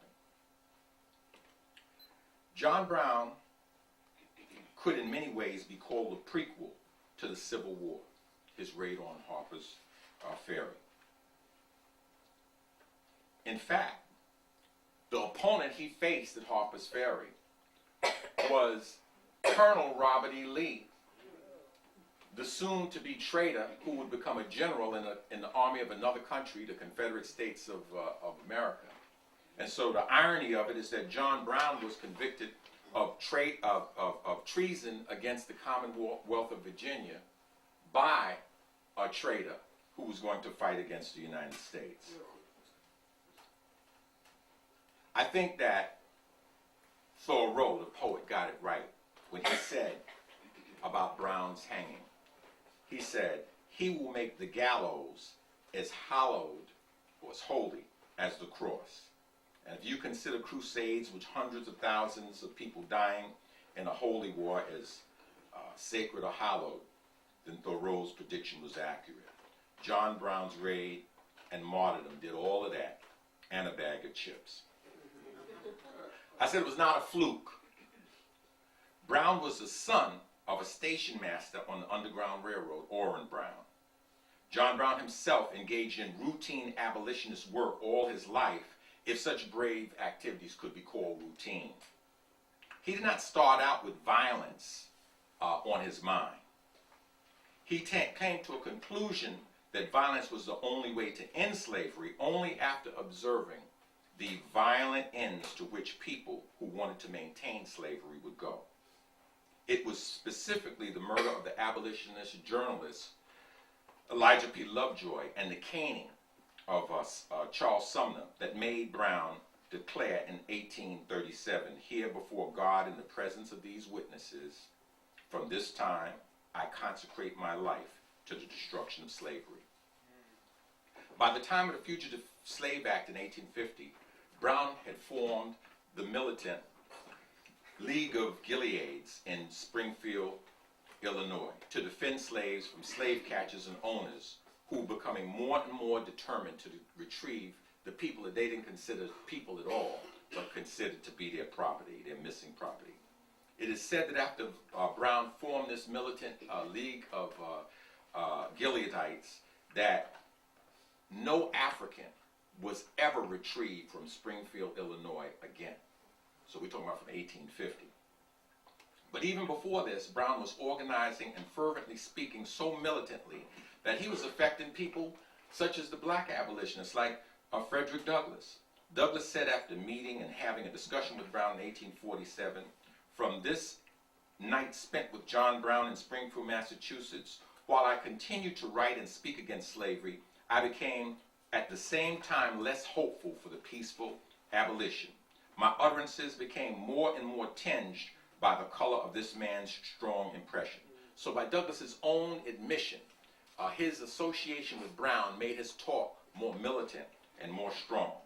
John Brown could in many ways be called a prequel to the Civil War, his raid on Harper's Ferry. In fact, the opponent he faced at Harper's Ferry was Colonel Robert E. Lee, the soon-to-be traitor who would become a general in the army of another country, the Confederate States of America. And so the irony of it is that John Brown was convicted of treason against the Commonwealth of Virginia by a traitor who was going to fight against the United States. I think that Thoreau, the poet, got it right when he said about Brown's hanging. He said, "He will make the gallows as hallowed or as holy as the cross." And if you consider crusades with hundreds of thousands of people dying in a holy war as sacred or hallowed, then Thoreau's prediction was accurate. John Brown's raid and martyrdom did all of that, and a bag of chips. I said it was not a fluke. Brown was the son of a station master on the Underground Railroad, Orrin Brown. John Brown himself engaged in routine abolitionist work all his life, if such brave activities could be called routine. He did not start out with violence on his mind. He came to a conclusion that violence was the only way to end slavery only after observing the violent ends to which people who wanted to maintain slavery would go. It was specifically the murder of the abolitionist journalist Elijah P. Lovejoy and the caning of Charles Sumner that made Brown declare in 1837, "Here before God in the presence of these witnesses, from this time I consecrate my life to the destruction of slavery." By the time of the Fugitive Slave Act in 1850, Brown had formed the militant League of Gileads in Springfield, Illinois, to defend slaves from slave catchers and owners who were becoming more and more determined to retrieve the people that they didn't consider people at all, but considered to be their property, their missing property. It is said that after Brown formed this militant league of Gileadites, that no African was ever retrieved from Springfield, Illinois again. So we're talking about from 1850. But even before this, Brown was organizing and fervently speaking so militantly that he was affecting people such as the black abolitionists like Frederick Douglass. Douglass said after meeting and having a discussion with Brown in 1847, "From this night spent with John Brown in Springfield, Massachusetts, while I continued to write and speak against slavery, I became at the same time less hopeful for the peaceful abolition. My utterances became more and more tinged by the color of this man's strong impression." So by Douglass's own admission, his association with Brown made his talk more militant and more strong.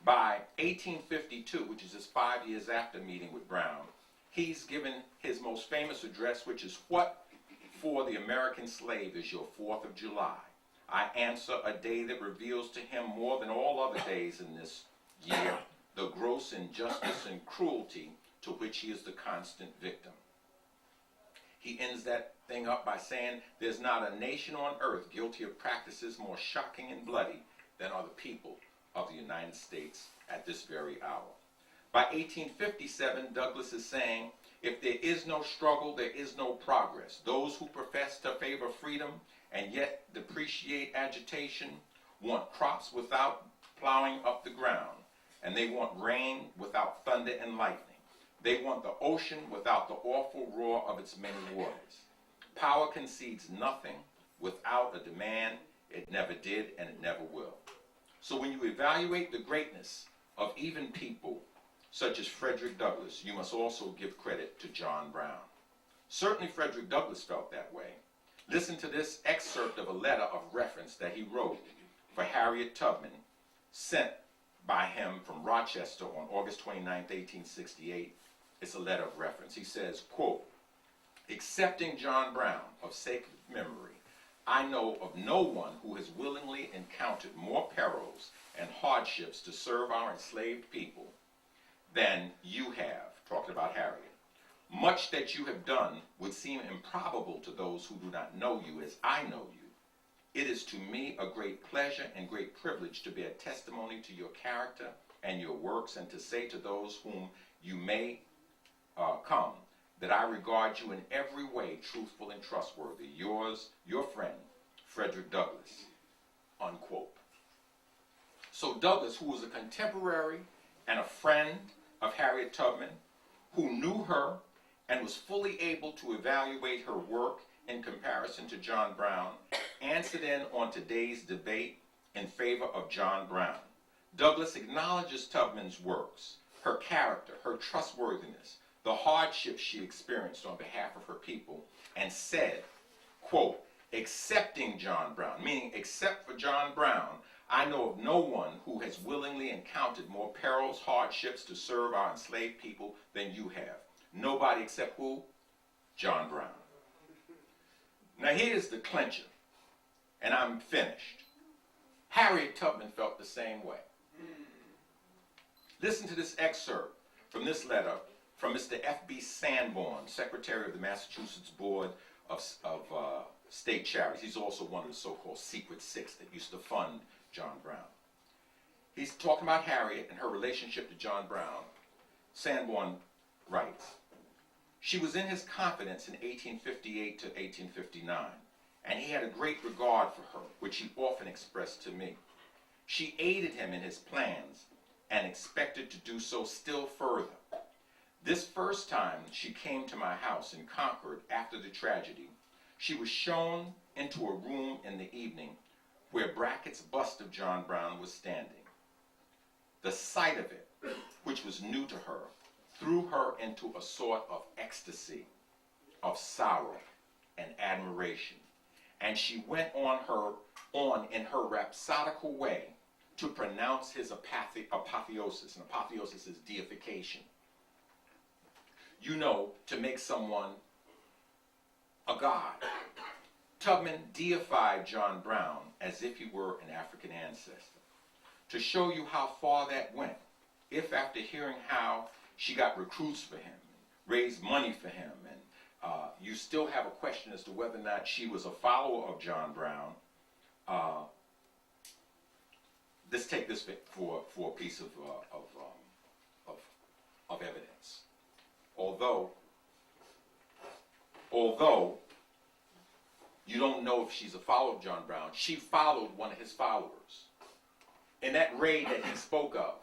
By 1852, which is just 5 years after meeting with Brown, he's given his most famous address, which is, "What for the American slave is your 4th of July? I answer, a day that reveals to him more than all other days in this year the gross injustice and cruelty to which he is the constant victim." He ends that thing up by saying, "There's not a nation on earth guilty of practices more shocking and bloody than are the people of the United States at this very hour." By 1857, Douglass is saying, "If there is no struggle, there is no progress. Those who profess to favor freedom and yet depreciate agitation want crops without plowing up the ground, and they want rain without thunder and lightning. They want the ocean without the awful roar of its many waters. Power concedes nothing without a demand. It never did, and it never will." So when you evaluate the greatness of even people such as Frederick Douglass, you must also give credit to John Brown. Certainly Frederick Douglass felt that way. Listen to this excerpt of a letter of reference that he wrote for Harriet Tubman, sent by him from Rochester on August 29, 1868. It's a letter of reference. He says, quote, "Excepting John Brown of sacred memory, I know of no one who has willingly encountered more perils and hardships to serve our enslaved people than you have," talking about Harriet. "Much that you have done would seem improbable to those who do not know you as I know you. It is to me a great pleasure and great privilege to bear testimony to your character and your works, and to say to those whom you may come that I regard you in every way truthful and trustworthy. Yours, your friend, Frederick Douglass," unquote. So Douglass, who was a contemporary and a friend of Harriet Tubman, who knew her and was fully able to evaluate her work in comparison to John Brown, answered in on today's debate in favor of John Brown. Douglass acknowledges Tubman's works, her character, her trustworthiness, the hardships she experienced on behalf of her people, and said, quote, "Excepting John Brown," meaning except for John Brown, "I know of no one who has willingly encountered more perils, hardships to serve our enslaved people than you have. Nobody except who? John Brown." Now here's the clincher, and I'm finished. Harriet Tubman felt the same way. Listen to this excerpt from this letter from Mr. F.B. Sanborn, Secretary of the Massachusetts Board of State Charities. He's also one of the so-called Secret Six that used to fund John Brown. He's talking about Harriet and her relationship to John Brown. Sanborn writes, "She was in his confidence in 1858 to 1859, and he had a great regard for her, which he often expressed to me. She aided him in his plans and expected to do so still further. This first time she came to my house in Concord after the tragedy, she was shown into a room in the evening where Brackett's bust of John Brown was standing. The sight of it, which was new to her, threw her into a sort of ecstasy, of sorrow and admiration, and she went on in her rhapsodical way to pronounce his apotheosis, and apotheosis is deification. You know, to make someone a god. Tubman deified John Brown as if he were an African ancestor. To show you how far that went, if after hearing how she got recruits for him, raised money for him, and you still have a question as to whether or not she was a follower of John Brown, let's take this for a piece of evidence. Although you don't know if she's a follower of John Brown, she followed one of his followers. In that raid that he spoke of,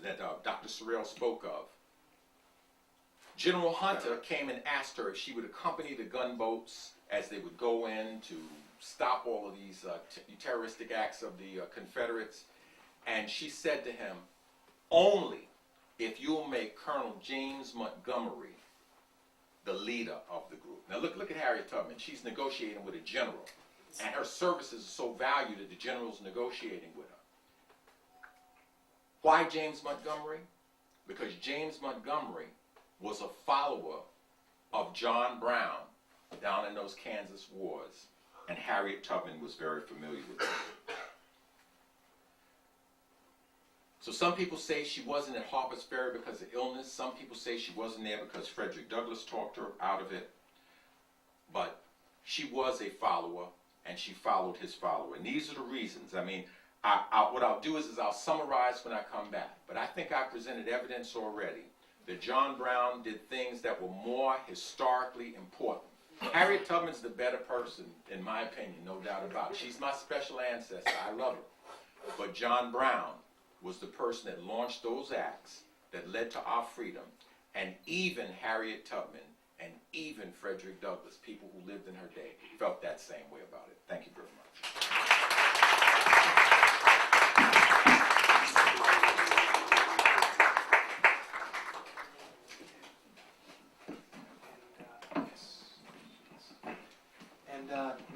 that Dr. Sorrell spoke of, General Hunter came and asked her if she would accompany the gunboats as they would go in to stop all of these terroristic acts of the Confederates. And she said to him, only if you'll make Colonel James Montgomery the leader of the group. Now look at Harriet Tubman. She's negotiating with a general, and her services are so valued that the general's negotiating with her. Why James Montgomery? Because James Montgomery was a follower of John Brown down in those Kansas wars, and Harriet Tubman was very familiar with him. So some people say she wasn't at Harper's Ferry because of illness. Some people say she wasn't there because Frederick Douglass talked her out of it. But she was a follower, and she followed his follower. And these are the reasons. I mean, what I'll do is I'll summarize when I come back. But I think I presented evidence already that John Brown did things that were more historically important. Harriet Tubman's the better person, in my opinion, no doubt about it. She's my special ancestor. I love her. But John Brown was the person that launched those acts that led to our freedom, and even Harriet Tubman and even Frederick Douglass, people who lived in her day, felt that same way about it. Thank you very much.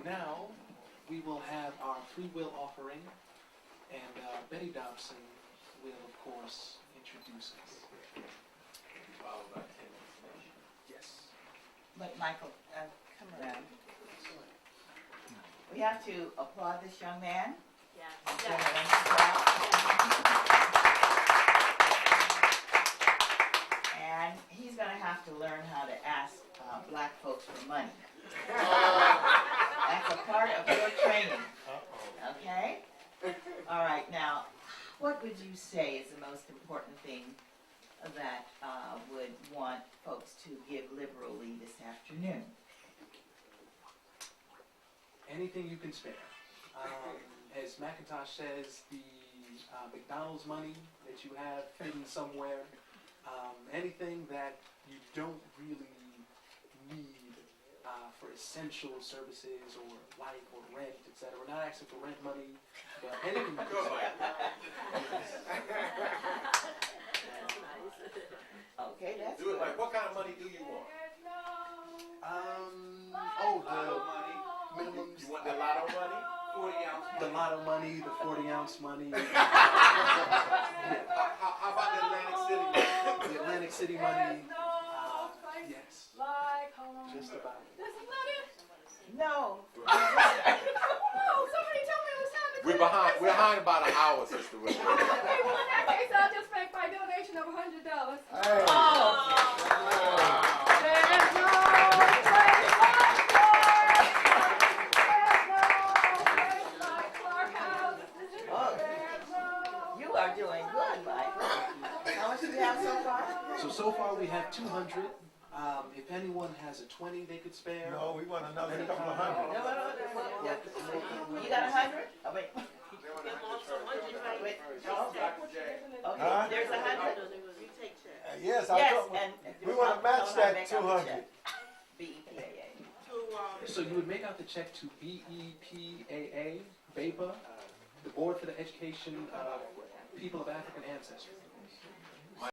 Now we will have our free will offering, and Betty Dobson will, of course, introduce us. Followed by 10 minutes. Yes. But Michael, come around. We have to applaud this young man. And he's going to have to learn how to ask black folks for money. That's a part of your training. Okay? All right, now, what would you say is the most important thing that would want folks to give liberally this afternoon? Anything you can spare. As McIntosh says, the McDonald's money that you have hidden somewhere, anything that you don't really need for essential services or life or rent, etc. We're not asking for rent money, but anything you can spare. Okay, that's Do it good. like, what kind of money do you want? The minimums. You want the lotto money? 40-ounce money? The lotto money, the 40-ounce money. How about the Atlantic City money? The Atlantic City money. Yes. Just about. No. Somebody told me it was time to We're behind about an hour, Sister Wilson. Okay, well, in that case, I'll just make my donation of $100. Hey. There's no place like Clarke House. There's no. You are doing good, Michael. How much do we have so far? So far we have 200. If anyone has a 20 they could spare. No, we want another couple of hundred. No. You got 100? Oh, wait. Wait. Oh. Okay, Huh? there's 100? Yes, Yes, and and we want to match tell them that how to make out the 200. check. BEPAA. So you would make out the check to BEPAA, BEPA, the Board for the Education of People of African Ancestry.